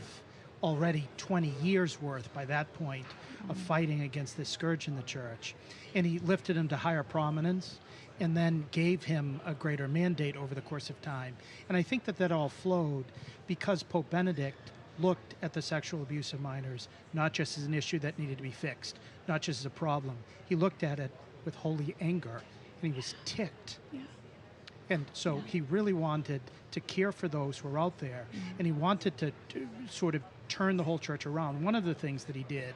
already 20 years worth by that point of fighting against this scourge in the church. And he lifted him to higher prominence and then gave him a greater mandate over the course of time. And I think that all flowed because Pope Benedict looked at the sexual abuse of minors not just as an issue that needed to be fixed, not just as a problem. He looked at it with holy anger, and he was ticked. Yeah. And so he really wanted to care for those who were out there, and he wanted to sort of turn the whole church around. One of the things that he did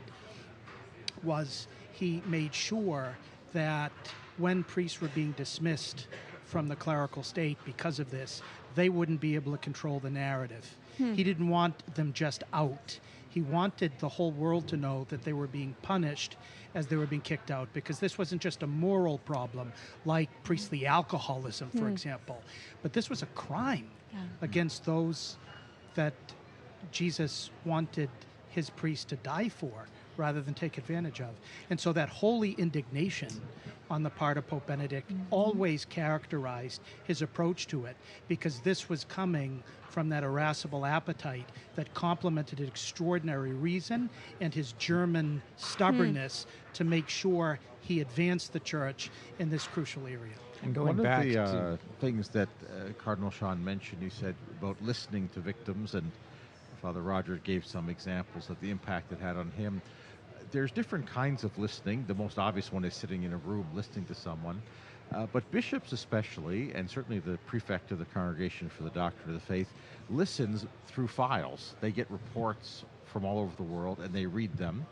was he made sure that when priests were being dismissed from the clerical state because of this, they wouldn't be able to control the narrative. He didn't want them just out. He wanted the whole world to know that they were being punished as they were being kicked out, because this wasn't just a moral problem like priestly alcoholism, for example, but this was a crime against those that Jesus wanted his priests to die for rather than take advantage of. And so that holy indignation on the part of Pope Benedict always characterized his approach to it, because this was coming from that irascible appetite that complemented extraordinary reason and his German stubbornness to make sure he advanced the church in this crucial area. And going One back of the to things that Cardinal Sean mentioned, he said about listening to victims, and Father Roger gave some examples of the impact it had on him. There's different kinds of listening. The most obvious one is sitting in a room listening to someone. But bishops especially, and certainly the prefect of the Congregation for the Doctrine of the Faith, listens through files. They get reports from all over the world, and they read them.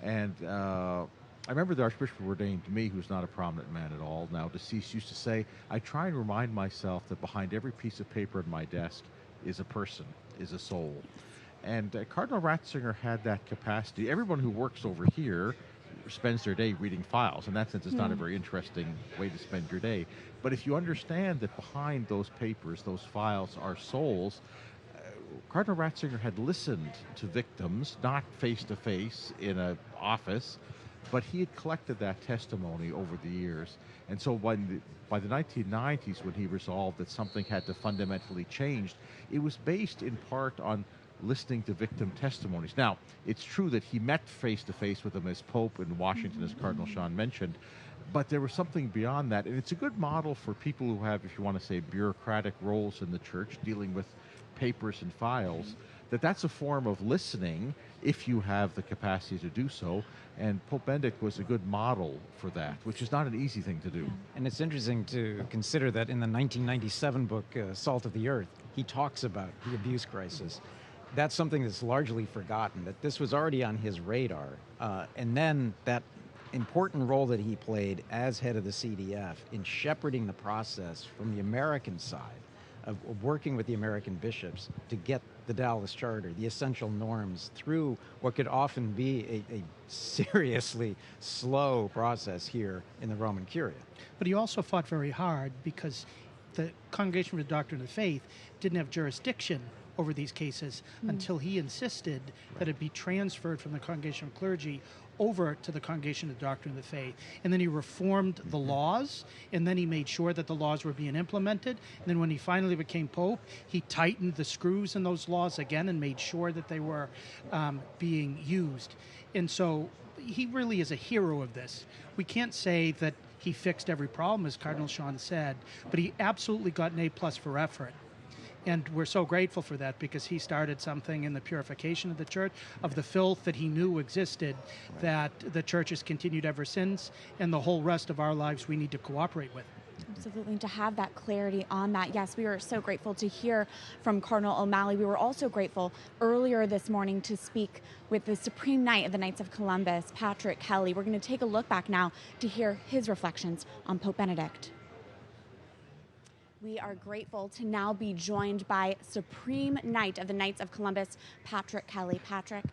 And I remember the Archbishop who ordained me, who's not a prominent man at all, now deceased, used to say, I try and remind myself that behind every piece of paper in my desk is a person, is a soul. And Cardinal Ratzinger had that capacity. Everyone who works over here spends their day reading files. In that sense, it's not a very interesting way to spend your day. But if you understand that behind those papers, those files, are souls, Cardinal Ratzinger had listened to victims, not face-to-face in an office, but he had collected that testimony over the years. And so by the 1990s, when he resolved that something had to fundamentally change, it was based in part on listening to victim testimonies. Now, it's true that he met face-to-face with them as Pope in Washington, as Cardinal Sean mentioned, but there was something beyond that. And it's a good model for people who have, if you want to say, bureaucratic roles in the church, dealing with papers and files, that's a form of listening if you have the capacity to do so. And Pope Benedict was a good model for that, which is not an easy thing to do. And it's interesting to consider that in the 1997 book, Salt of the Earth, he talks about the abuse crisis. That's something that's largely forgotten, that this was already on his radar. And then that important role that he played as head of the CDF in shepherding the process from the American side of working with the American bishops to get the Dallas Charter, the essential norms, through what could often be a seriously slow process here in the Roman Curia. But he also fought very hard because the Congregation for the Doctrine of the Faith didn't have jurisdiction over these cases until he insisted that it be transferred from the Congregation of Clergy over to the Congregation of the Doctrine of the Faith. And then he reformed the laws, and then he made sure that the laws were being implemented. And then when he finally became Pope, he tightened the screws in those laws again and made sure that they were being used. And so he really is a hero of this. We can't say that he fixed every problem, as Cardinal Sean said, but he absolutely got an A+ for effort. And we're so grateful for that, because he started something in the purification of the church, of the filth that he knew existed, that the church has continued ever since, and the whole rest of our lives we need to cooperate with. Absolutely, to have that clarity on that. Yes, we were so grateful to hear from Cardinal O'Malley. We were also grateful earlier this morning to speak with the Supreme Knight of the Knights of Columbus, Patrick Kelly. We're going to take a look back now to hear his reflections on Pope Benedict. We are grateful to now be joined by Supreme Knight of the Knights of Columbus, Patrick Kelly. Patrick,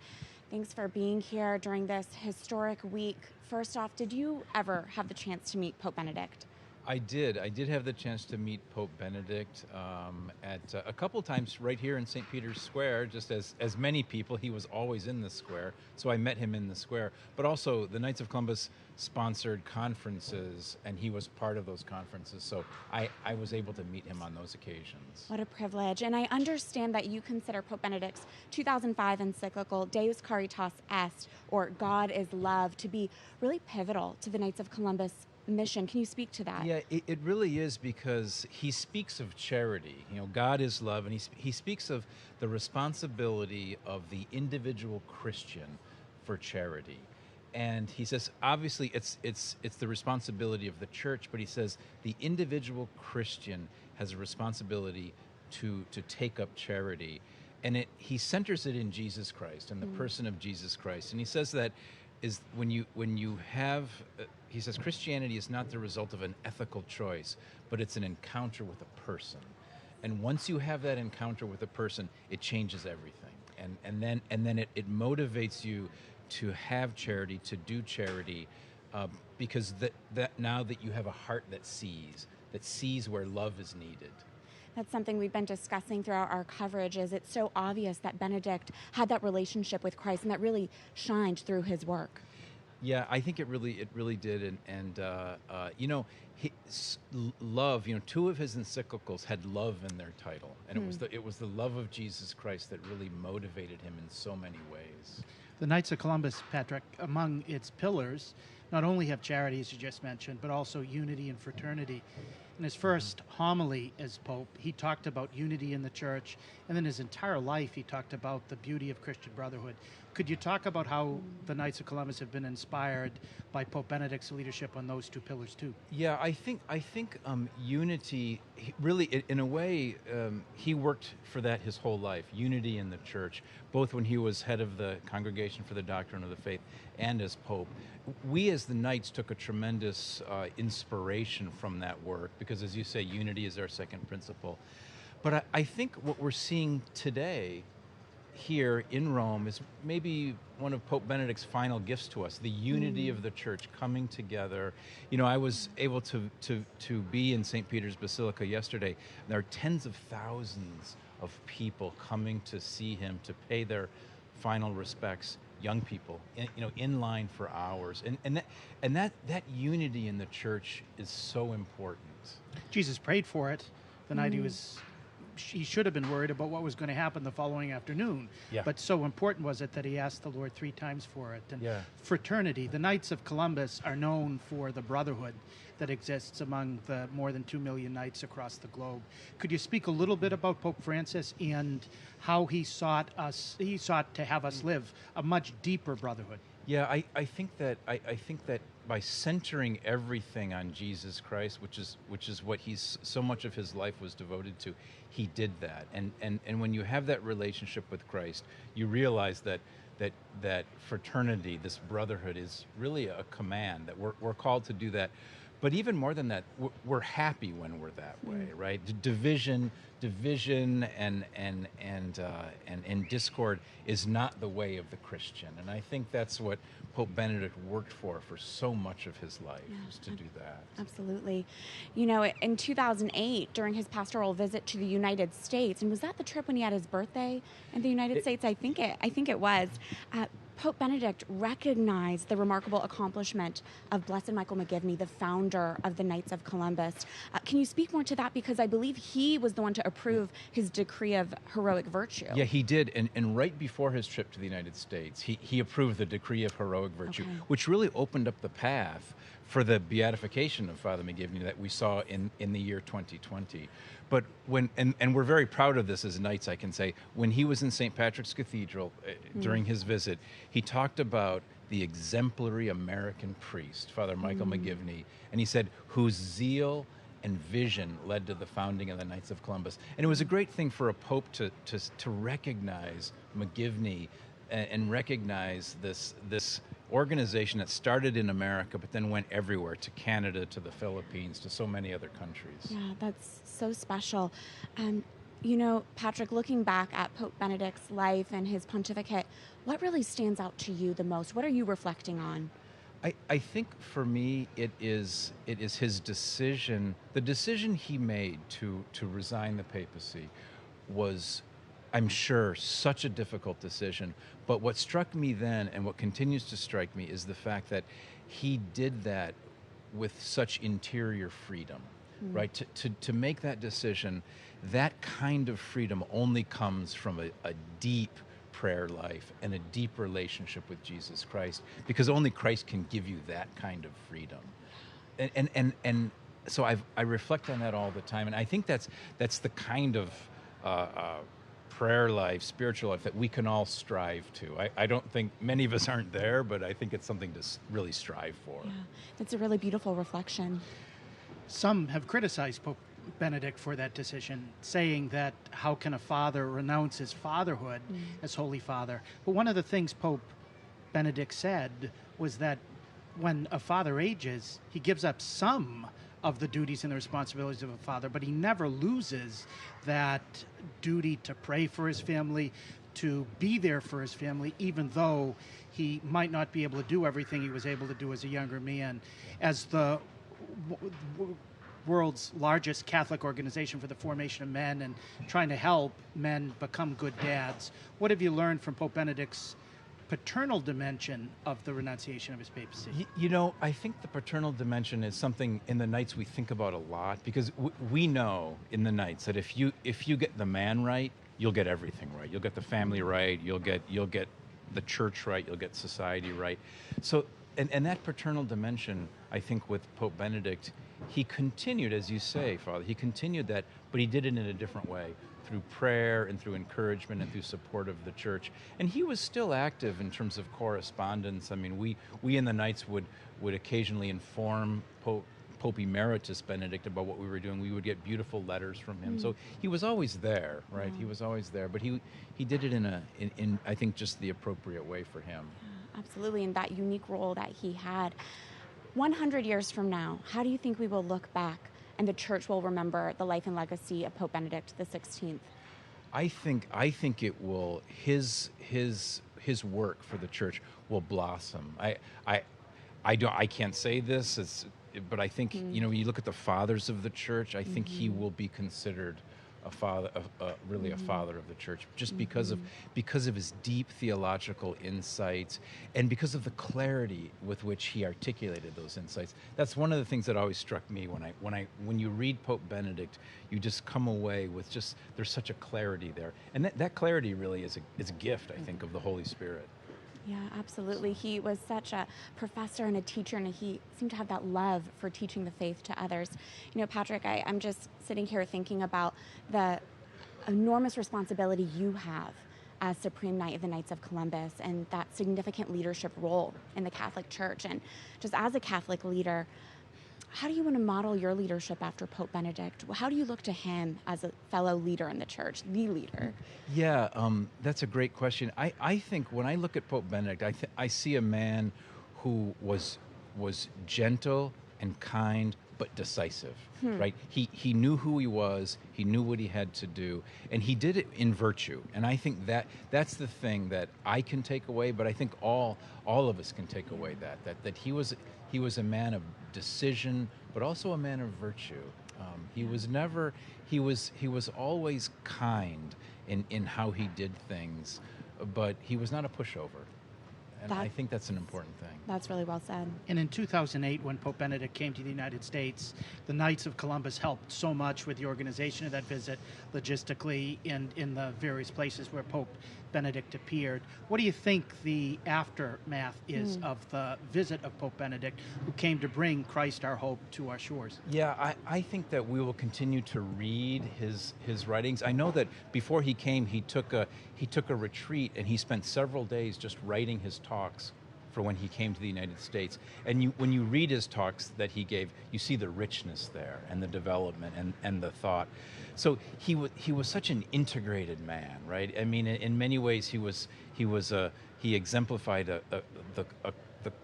thanks for being here during this historic week. First off, did you ever have the chance to meet Pope Benedict? I did. I did have the chance to meet Pope Benedict at a couple times right here in St. Peter's Square, just as many people. He was always in the square, so I met him in the square. But also, the Knights of Columbus sponsored conferences, and he was part of those conferences, so I was able to meet him on those occasions. What a privilege. And I understand that you consider Pope Benedict's 2005 encyclical Deus Caritas Est, or God is Love, to be really pivotal to the Knights of Columbus mission. Can you speak to that? Yeah, it really is, because he speaks of charity. You know, God is love, and he speaks of the responsibility of the individual Christian for charity. And he says, obviously, it's the responsibility of the church, but he says the individual Christian has a responsibility to take up charity, and he centers it in Jesus Christ and the person of Jesus Christ. And he says that is when you have, he says Christianity is not the result of an ethical choice, but it's an encounter with a person. And once you have that encounter with a person, it changes everything, and then it motivates you to have charity, to do charity, because that now that you have a heart that sees where love is needed. That's something we've been discussing throughout our coverage. Is it's so obvious that Benedict had that relationship with Christ, and that really shined through his work. Yeah, I think it really did, and love. Two of his encyclicals had love in their title, and it was the love of Jesus Christ that really motivated him in so many ways. The Knights of Columbus, Patrick, among its pillars, not only have charity, as you just mentioned, but also unity and fraternity. In his first homily as Pope, he talked about unity in the church, and then his entire life he talked about the beauty of Christian brotherhood. Could you talk about how the Knights of Columbus have been inspired by Pope Benedict's leadership on those two pillars too? Yeah, I think unity, really, in a way, he worked for that his whole life, unity in the church, both when he was head of the Congregation for the Doctrine of the Faith and as Pope. We as the Knights took a tremendous inspiration from that work because, as you say, unity is our second principle. But I think what we're seeing today here in Rome is maybe one of Pope Benedict's final gifts to us, the unity of the church coming together. I was able to be in St. Peter's Basilica yesterday. There are tens of thousands of people coming to see him, to pay their final respects, young people, in line for hours. And that unity in the church is so important. Jesus prayed for it the night he should have been worried about what was going to happen the following afternoon. Yeah. But so important was it that he asked the Lord 3 times for it. And yeah. Fraternity. The Knights of Columbus are known for the brotherhood that exists among the more than 2 million Knights across the globe. Could you speak a little bit about Pope Francis and how he sought to have us live a much deeper brotherhood? Yeah, I think that by centering everything on Jesus Christ, which is what so much of his life was devoted to, he did that. And when you have that relationship with Christ, you realize that fraternity, this brotherhood, is really a command, that we're called to do that. But even more than that, we're happy when we're that way, right? Division and discord is not the way of the Christian, and I think that's what Pope Benedict worked for so much of his life, was to do that. Absolutely. In 2008, during his pastoral visit to the United States, and was that the trip when he had his birthday in the United States? I think it was. Pope Benedict recognized the remarkable accomplishment of Blessed Michael McGivney, the founder of the Knights of Columbus. Can you speak more to that? Because I believe he was the one to approve his decree of heroic virtue. Yeah, he did. And right before his trip to the United States, he approved the decree of heroic virtue, which really opened up the path for the beatification of Father McGivney that we saw in the year 2020. But and we're very proud of this as Knights, I can say, when he was in St. Patrick's Cathedral during his visit, he talked about the exemplary American priest, Father Michael McGivney, and he said, whose zeal and vision led to the founding of the Knights of Columbus. And it was a great thing for a pope to recognize McGivney and recognize this organization that started in America but then went everywhere, to Canada, to the Philippines, to so many other countries. Yeah, that's so special. Patrick, looking back at Pope Benedict's life and his pontificate, what really stands out to you the most? What are you reflecting on? I think for me it is his decision. The decision he made to resign the papacy was, I'm sure, such a difficult decision. But what struck me then, and what continues to strike me, is the fact that he did that with such interior freedom, right? To make that decision, that kind of freedom only comes from a deep prayer life and a deep relationship with Jesus Christ, because only Christ can give you that kind of freedom. And so I reflect on that all the time, and I think that's the kind of prayer life, spiritual life that we can all strive to. I don't think many of us aren't there, but I think it's something to really strive for. Yeah, it's a really beautiful reflection. Some have criticized Pope Benedict for that decision, saying that how can a father renounce his fatherhood as Holy Father? But one of the things Pope Benedict said was that when a father ages, he gives up some of the duties and the responsibilities of a father, but he never loses that duty to pray for his family, to be there for his family, even though he might not be able to do everything he was able to do as a younger man. As the world's largest Catholic organization for the formation of men and trying to help men become good dads, what have you learned from Pope Benedict's paternal dimension of the renunciation of his papacy? You know, I think the paternal dimension is something in the Knights we think about a lot, because we know in the Knights that if you get the man right, you'll get everything right. You'll get the family right. You'll get the church right. You'll get society right. So, and that paternal dimension, I think, with Pope Benedict, he continued, as you say, Father, he continued that, but he did it in a different way, through prayer and through encouragement and through support of the church. And he was still active in terms of correspondence. I mean, we in the Knights would occasionally inform Pope Emeritus Benedict about what we were doing. We would get beautiful letters from him. So he was always there, right? He was always there, but he did it in I think just the appropriate way for him. Yeah, absolutely, and that unique role that he had. 100 years from now, how do you think we will look back and the church will remember the life and legacy of Pope Benedict XVI? I think it will, his work for the church will blossom. I can't say this, but I think, you know, you look at the fathers of the church, I think he will be considered a father, really a father of the church, just because of his deep theological insights and because of the clarity with which he articulated those insights. That's one of the things that always struck me when you read Pope Benedict, you just come away with just, there's such a clarity there, and that clarity really is a gift, I think, of the Holy Spirit. Yeah, absolutely. He was such a professor and a teacher, and he seemed to have that love for teaching the faith to others. You know, Patrick, I'm just sitting here thinking about the enormous responsibility you have as Supreme Knight of the Knights of Columbus and that significant leadership role in the Catholic Church. And just as a Catholic leader, how do you want to model your leadership after Pope Benedict? How do you look to him as a fellow leader in the church, the leader? Yeah, that's a great question. I think when I look at Pope Benedict, I see a man who was gentle and kind, but decisive, right? He knew who he was, he knew what he had to do, and he did it in virtue. And I think that's the thing that I can take away, but I think all of us can take away that he was a man of decision, but also a man of virtue. He was always kind in how he did things, but he was not a pushover. And I think that's an important thing. That's really well said. And in 2008, when Pope Benedict came to the United States, the Knights of Columbus helped so much with the organization of that visit, logistically, and in the various places where Pope Benedict appeared. What do you think the aftermath is of the visit of Pope Benedict, who came to bring Christ our hope to our shores? Yeah, I think that we will continue to read his writings. I know that before he came, he took a retreat, and he spent several days just writing his talks for when he came to the United States. And when you read his talks that he gave, you see the richness there and the development and the thought. So he was such an integrated man, right? I mean, in many ways, he exemplified the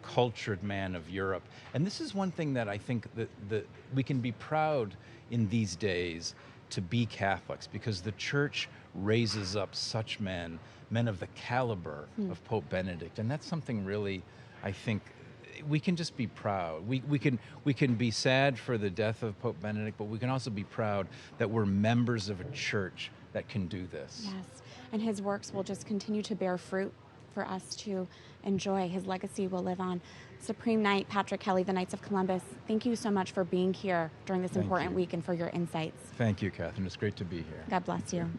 cultured man of Europe. And this is one thing that I think that we can be proud in these days to be Catholics, because the Church raises up such men of the caliber of Pope Benedict, and that's something really, I think, we can just be proud. We can be sad for the death of Pope Benedict, but we can also be proud that we're members of a church that can do this. Yes, and his works will just continue to bear fruit for us to enjoy. His legacy will live on. Supreme Knight Patrick Kelly, the Knights of Columbus, thank you so much for being here during this important week and for your insights. Thank you, Catherine. It's great to be here. God bless you.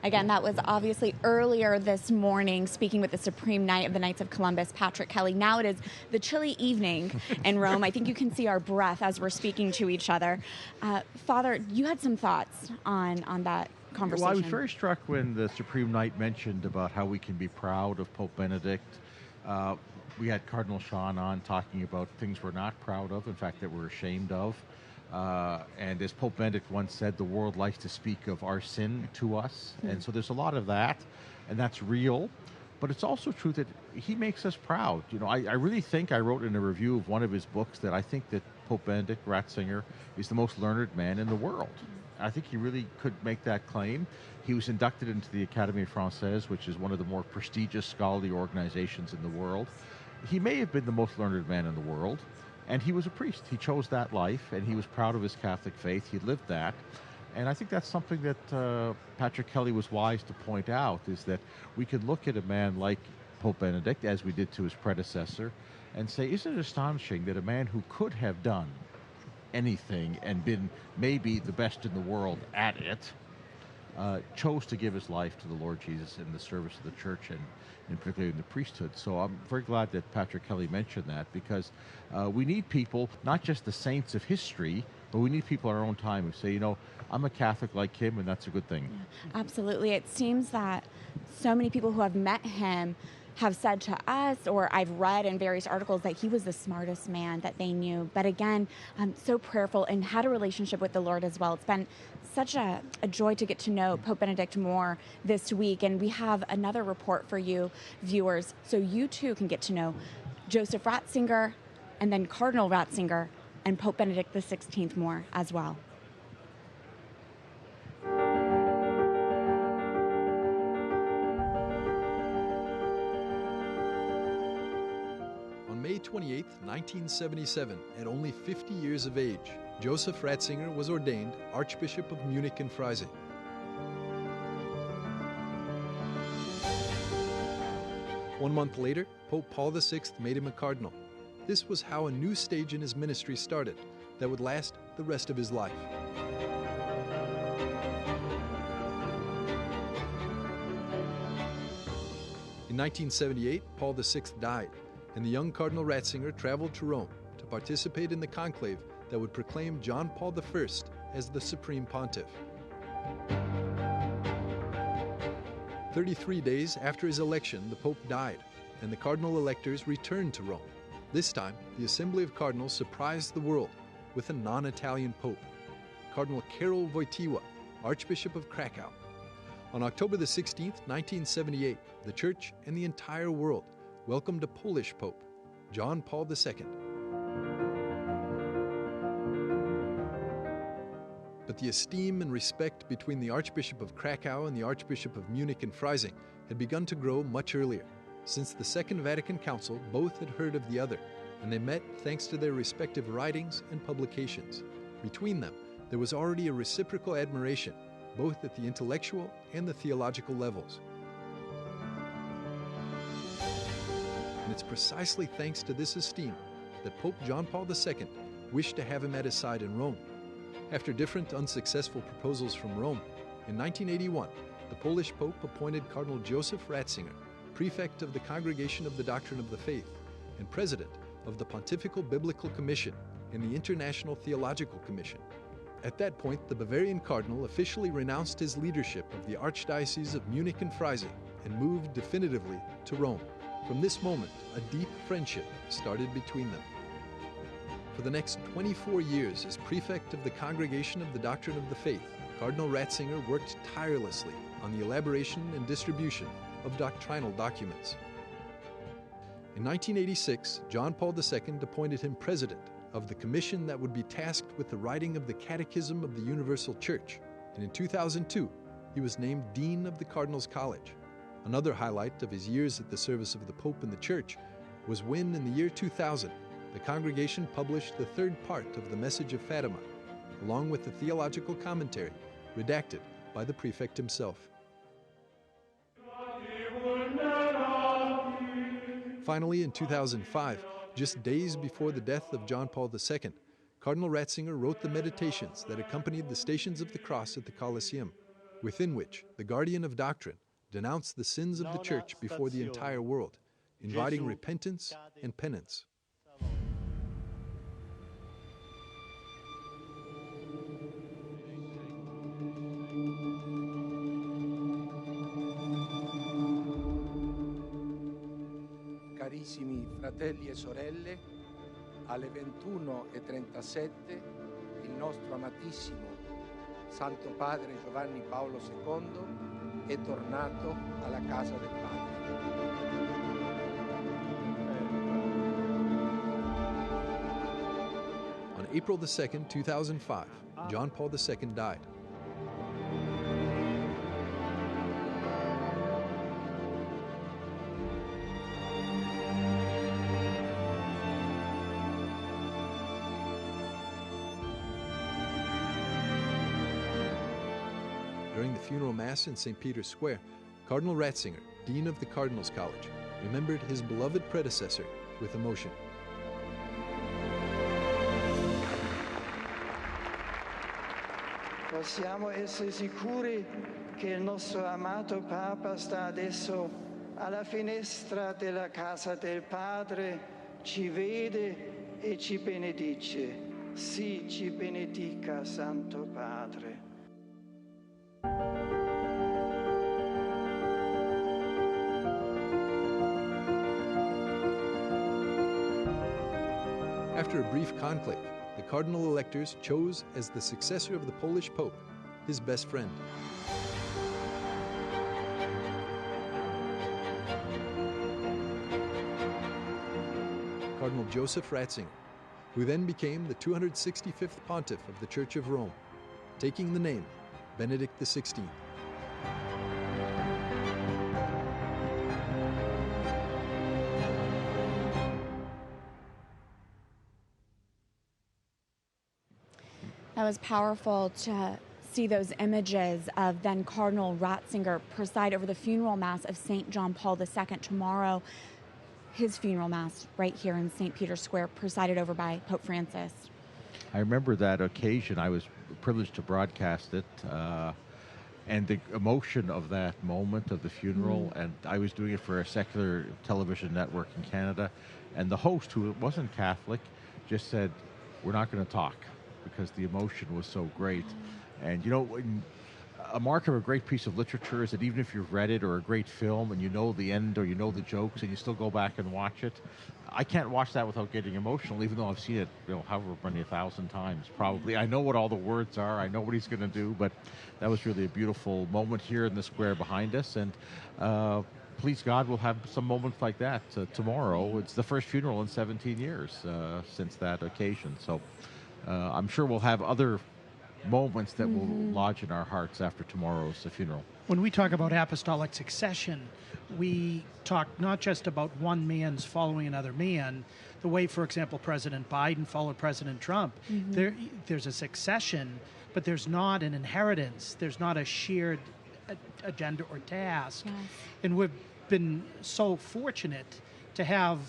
Again, that was obviously earlier this morning, speaking with the Supreme Knight of the Knights of Columbus, Patrick Kelly. Now it is the chilly evening in Rome. I think you can see our breath as we're speaking to each other. Father, you had some thoughts on that conversation. Well, I was very struck when the Supreme Knight mentioned about how we can be proud of Pope Benedict. We had Cardinal Sean on talking about things we're not proud of, in fact, that we're ashamed of. And as Pope Benedict once said, the world likes to speak of our sin to us. Mm-hmm. And so there's a lot of that, and that's real. But it's also true that he makes us proud. You know, I really think, I wrote in a review of one of his books, that I think that Pope Benedict Ratzinger is the most learned man in the world. I think he really could make that claim. He was inducted into the Académie Française, which is one of the more prestigious scholarly organizations in the world. He may have been the most learned man in the world, and he was a priest. He chose that life, and he was proud of his Catholic faith. He lived that. And I think that's something that Patrick Kelly was wise to point out, is that we could look at a man like Pope Benedict, as we did to his predecessor, and say, isn't it astonishing that a man who could have done anything and been maybe the best in the world at it, chose to give his life to the Lord Jesus in the service of the church, and particularly in the priesthood. So I'm very glad that Patrick Kelly mentioned that, because we need people, not just the saints of history, but we need people in our own time who say, you know, I'm a Catholic like him, and that's a good thing. Yeah, absolutely. It seems that so many people who have met him have said to us, or I've read in various articles, that he was the smartest man that they knew. But again, so prayerful and had a relationship with the Lord as well. It's been such a joy to get to know Pope Benedict more this week. And we have another report for you viewers, so you too can get to know Joseph Ratzinger and then Cardinal Ratzinger and Pope Benedict XVI more as well. On May 28, 1977, at only 50 years of age, Joseph Ratzinger was ordained Archbishop of Munich and Freising. One month later, Pope Paul VI made him a cardinal. This was how a new stage in his ministry started that would last the rest of his life. In 1978, Paul VI died, and the young Cardinal Ratzinger traveled to Rome to participate in the conclave that would proclaim John Paul I as the Supreme Pontiff. 33 days after his election, the Pope died, and the cardinal electors returned to Rome. This time, the Assembly of Cardinals surprised the world with a non-Italian Pope, Cardinal Karol Wojtyła, Archbishop of Krakow. On October the 16th, 1978, the Church and the entire world welcomed a Polish Pope, John Paul II. But the esteem and respect between the Archbishop of Krakow and the Archbishop of Munich and Freising had begun to grow much earlier. Since the Second Vatican Council, both had heard of the other, and they met thanks to their respective writings and publications. Between them, there was already a reciprocal admiration, both at the intellectual and the theological levels. And it's precisely thanks to this esteem that Pope John Paul II wished to have him at his side in Rome. After different unsuccessful proposals from Rome, in 1981, the Polish Pope appointed Cardinal Joseph Ratzinger prefect of the Congregation of the Doctrine of the Faith and president of the Pontifical Biblical Commission and the International Theological Commission. At that point, the Bavarian cardinal officially renounced his leadership of the Archdiocese of Munich and Freising and moved definitively to Rome. From this moment, a deep friendship started between them. For the next 24 years as prefect of the Congregation of the Doctrine of the Faith, Cardinal Ratzinger worked tirelessly on the elaboration and distribution of doctrinal documents. In 1986, John Paul II appointed him president of the commission that would be tasked with the writing of the Catechism of the Universal Church, and in 2002, he was named Dean of the Cardinals College. Another highlight of his years at the service of the Pope and the Church was when, in the year 2000, the congregation published the third part of the Message of Fatima, along with the theological commentary, redacted by the prefect himself. Finally, in 2005, just days before the death of John Paul II, Cardinal Ratzinger wrote the meditations that accompanied the Stations of the Cross at the Colosseum. within which the guardian of doctrine denounced the sins of the Church before the entire world, inviting repentance and penance. Carissimi fratelli e sorelle, alle 21:37 il nostro amatissimo Santo Padre Giovanni Paolo II è tornato alla casa del Padre. On April 2nd, 2005, John Paul II died. During the funeral mass in St. Peter's Square, Cardinal Ratzinger, Dean of the Cardinals College, remembered his beloved predecessor with emotion. Possiamo essere sicuri che il nostro amato Papa sta adesso alla finestra della casa del Padre, ci vede e ci benedice. Sì, ci benedica, Santo Padre. After a brief conclave, the cardinal electors chose as the successor of the Polish Pope his best friend. Cardinal Joseph Ratzinger, who then became the 265th pontiff of the Church of Rome, taking the name Benedict XVI. That was powerful to see those images of then Cardinal Ratzinger preside over the funeral mass of St. John Paul II tomorrow. His funeral mass right here in St. Peter's Square, presided over by Pope Francis. I remember that occasion. I was privileged to broadcast it, and the emotion of that moment of the funeral, and I was doing it for a secular television network in Canada, and the host, who wasn't Catholic, just said, "We're not going to talk," because the emotion was so great. And you know, a mark of a great piece of literature is that even if you've read it, or a great film, and you know the end or you know the jokes, and you still go back and watch it, I can't watch that without getting emotional, even though I've seen it, however many 1,000 times probably. I know what all the words are, I know what he's going to do, but that was really a beautiful moment here in the square behind us, and please God, we'll have some moments like that tomorrow. It's the first funeral in 17 years since that occasion, so I'm sure we'll have other moments that will lodge in our hearts after tomorrow's funeral. When we talk about apostolic succession, we talk not just about one man's following another man, the way, for example, President Biden followed President Trump. There's a succession, but there's not an inheritance. There's not a shared agenda or task. Yes. And we've been so fortunate to have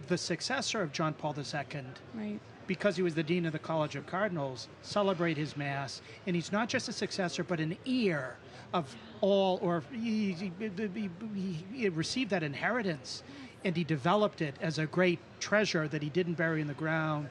the successor of John Paul II, Right. because he was the Dean of the College of Cardinals, celebrate his Mass. And he's not just a successor, but an heir of all, or he received that inheritance, and he developed it as a great treasure that he didn't bury in the ground.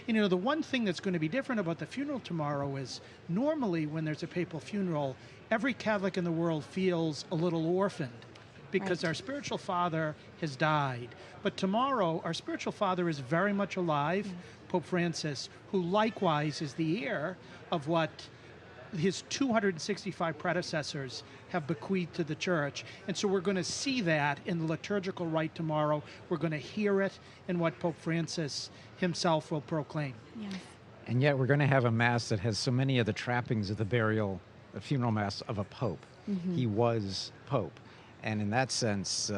And, you know, the one thing that's going to be different about the funeral tomorrow is normally when there's a papal funeral, every Catholic in the world feels a little orphaned because our spiritual father has died. But tomorrow, our spiritual father is very much alive, Pope Francis, who likewise is the heir of what his 265 predecessors have bequeathed to the Church. And so we're going to see that in the liturgical rite tomorrow. We're going to hear it in what Pope Francis himself will proclaim. Yes. And yet we're going to have a Mass that has so many of the trappings of the funeral Mass of a Pope. He was Pope. And in that sense,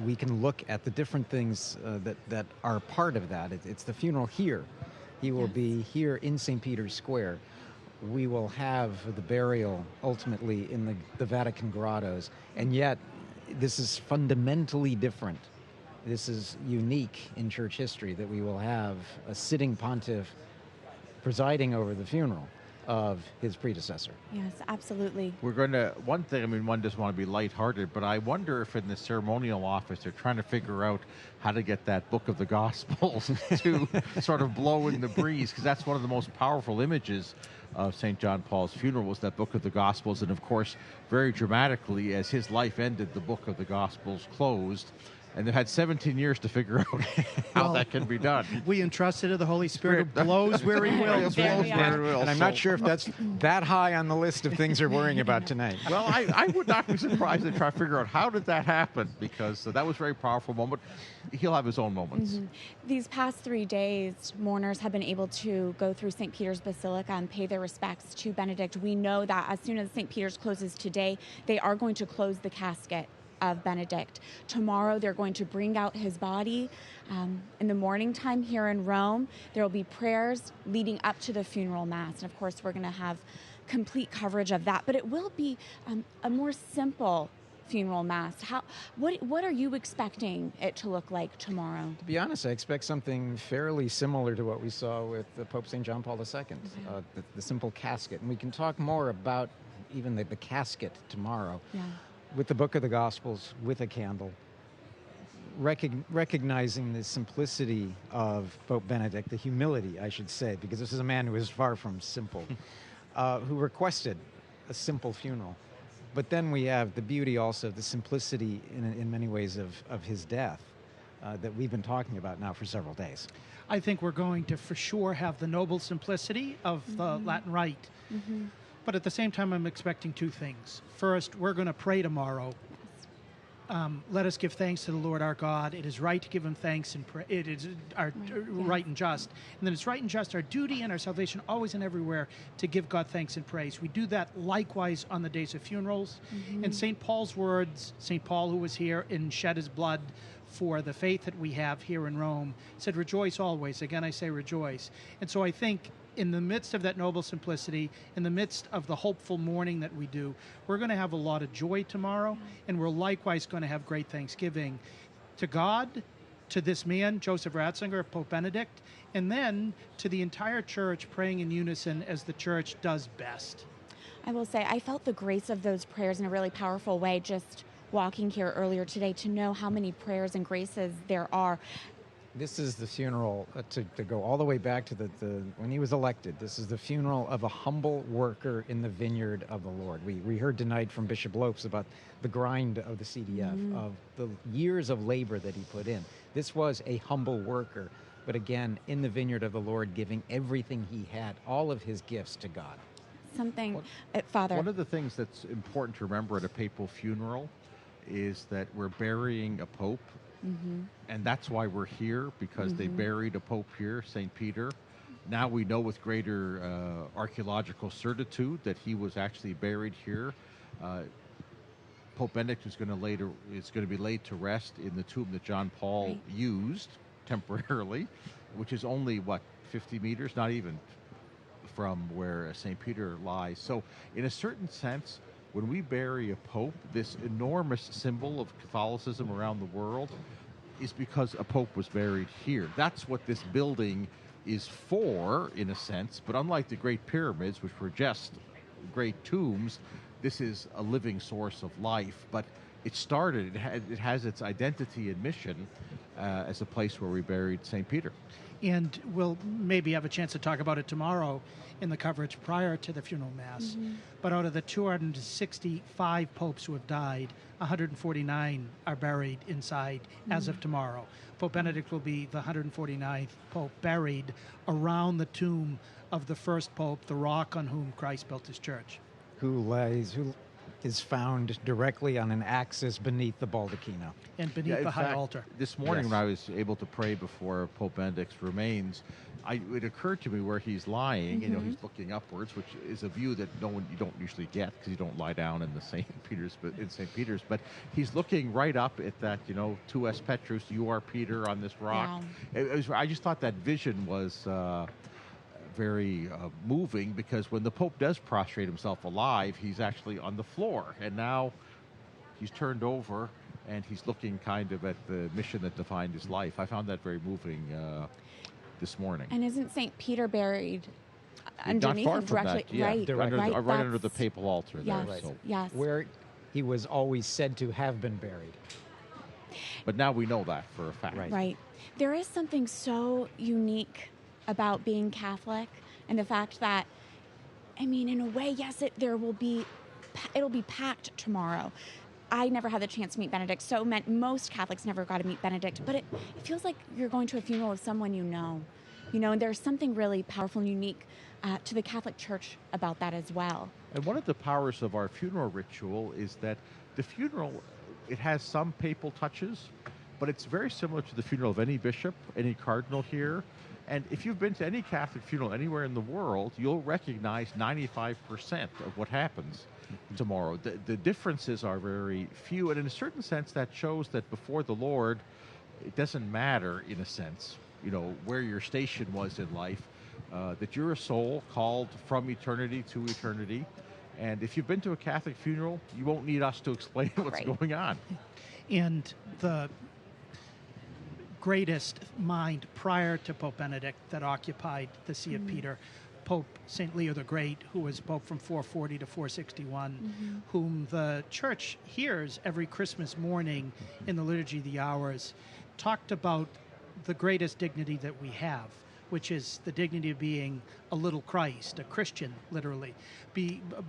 we can look at the different things that are part of that. It's the funeral here. He will be here in St. Peter's Square. We will have the burial ultimately in the Vatican grottos. And yet, this is fundamentally different. This is unique in church history that we will have a sitting pontiff presiding over the funeral of his predecessor. Yes, absolutely. We're going to, one thing, I mean, one doesn't want to be lighthearted, but I wonder if in the ceremonial office they're trying to figure out how to get that book of the Gospels to sort of blow in the breeze, because that's one of the most powerful images of St. John Paul's funeral was that book of the Gospels. And of course, very dramatically, as his life ended, the book of the Gospels closed. And they've had 17 years to figure out how that can be done. We entrust it to the Holy Spirit, who blows where he will. And I'm not sure if that's that high on the list of things they're worrying about tonight. Well, I would not be surprised to try to figure out how did that happen, because that was a very powerful moment. He'll have his own moments. Mm-hmm. These past 3 days, mourners have been able to go through St. Peter's Basilica and pay their respects to Benedict. We know that as soon as St. Peter's closes today, they are going to close the casket of Benedict. Tomorrow they're going to bring out his body. In the morning time here in Rome, there will be prayers leading up to the funeral mass. And of course, we're going to have complete coverage of that. But it will be a more simple funeral mass. What are you expecting it to look like tomorrow? To be honest, I expect something fairly similar to what we saw with Pope St. John Paul II, the simple casket. And we can talk more about even the casket tomorrow. Yeah. With the book of the Gospels, with a candle, recognizing the simplicity of Pope Benedict, the humility, I should say, because this is a man who is far from simple, who requested a simple funeral. But then we have the beauty also, the simplicity in many ways of his death that we've been talking about now for several days. I think we're going to for sure have the noble simplicity of the Latin Rite. Mm-hmm. But at the same time, I'm expecting two things. First, we're going to pray tomorrow. Let us give thanks to the Lord our God. It is right to give him thanks, and it is our right and just. And then it's right and just, our duty and our salvation, always and everywhere, to give God thanks and praise. We do that likewise on the days of funerals. Mm-hmm. In St. Paul's words, St. Paul, who was here and shed his blood for the faith that we have here in Rome, said, rejoice always. Again, I say rejoice. And so I think in the midst of that noble simplicity, in the midst of the hopeful mourning that we do, we're going to have a lot of joy tomorrow, and we're likewise going to have great thanksgiving to God, to this man, Joseph Ratzinger, Pope Benedict, and then to the entire church praying in unison as the church does best. I will say, I felt the grace of those prayers in a really powerful way just walking here earlier today, to know how many prayers and graces there are. This is the funeral, to go all the way back to the when he was elected, this is the funeral of a humble worker in the vineyard of the Lord. We heard tonight from Bishop Lopes about the grind of the CDF, of the years of labor that he put in. This was a humble worker, but again, in the vineyard of the Lord, giving everything he had, all of his gifts to God. Father. One of the things that's important to remember at a papal funeral is that we're burying a pope. Mm-hmm. And that's why we're here, because they buried a pope here, St. Peter. Now we know with greater archaeological certitude that he was actually buried here. Pope Benedict is going to be laid to rest in the tomb that John Paul used temporarily, which is only 50 meters, not even, from where St. Peter lies. So in a certain sense, when we bury a pope, this enormous symbol of Catholicism around the world is because a pope was buried here. That's what this building is for, in a sense, but unlike the Great Pyramids, which were just great tombs, this is a living source of life. But it has its identity and mission as a place where we buried St. Peter. And we'll maybe have a chance to talk about it tomorrow in the coverage prior to the funeral mass. Mm-hmm. But out of the 265 popes who have died, 149 are buried inside as of tomorrow. Pope Benedict will be the 149th pope buried around the tomb of the first pope, the rock on whom Christ built his church. Who is found directly on an axis beneath the baldacchino. And beneath the high altar. This morning when I was able to pray before Pope Benedict's remains, it occurred to me where he's lying, he's looking upwards, which is a view that you don't usually get, because you don't lie down in the St. Peter's, but he's looking right up at that, tu es Petrus, you are Peter on this rock. Yeah. I just thought that vision was very moving, because when the Pope does prostrate himself alive, he's actually on the floor, and now he's turned over and he's looking kind of at the mission that defined his life. I found that very moving this morning. And isn't St. Peter buried underneath Not far him from directly. that, yeah. Right, Right under the papal altar yes, there. So. Yes. Where he was always said to have been buried. But now we know that for a fact. Right. There is something so unique about being Catholic and the fact that, I mean, in a way, yes, it'll be packed tomorrow. I never had the chance to meet Benedict, so most Catholics never got to meet Benedict, but it feels like you're going to a funeral of someone you know, and there's something really powerful and unique to the Catholic Church about that as well. And one of the powers of our funeral ritual is that the funeral, it has some papal touches, but it's very similar to the funeral of any bishop, any cardinal here. And if you've been to any Catholic funeral anywhere in the world, you'll recognize 95% of what happens tomorrow. The differences are very few, and in a certain sense, that shows that before the Lord, it doesn't matter, in a sense, where your station was in life, that you're a soul called from eternity to eternity. And if you've been to a Catholic funeral, you won't need us to explain what's going on. And the greatest mind prior to Pope Benedict that occupied the See of Peter, Pope St. Leo the Great, who was Pope from 440 to 461, whom the Church hears every Christmas morning in the Liturgy of the Hours, talked about the greatest dignity that we have, which is the dignity of being a little Christ, a Christian, literally.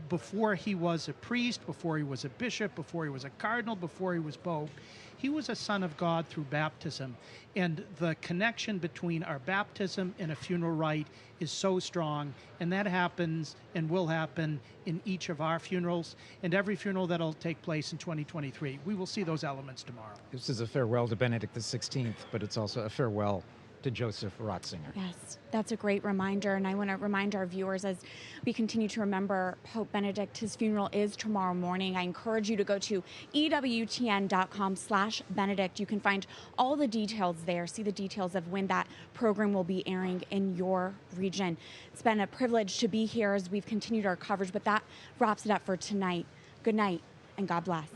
Before he was a priest, before he was a bishop, before he was a cardinal, before he was pope, he was a son of God through baptism. And the connection between our baptism and a funeral rite is so strong, and that happens and will happen in each of our funerals and every funeral that'll take place in 2023. We will see those elements tomorrow. This is a farewell to Benedict XVI, but it's also a farewell to Joseph Ratzinger. Yes, that's a great reminder, and I want to remind our viewers as we continue to remember Pope Benedict. His funeral is tomorrow morning. I encourage you to go to EWTN.com/Benedict. You can find all the details there, see the details of when that program will be airing in your region. It's been a privilege to be here as we've continued our coverage, but that wraps it up for tonight. Good night, and God bless.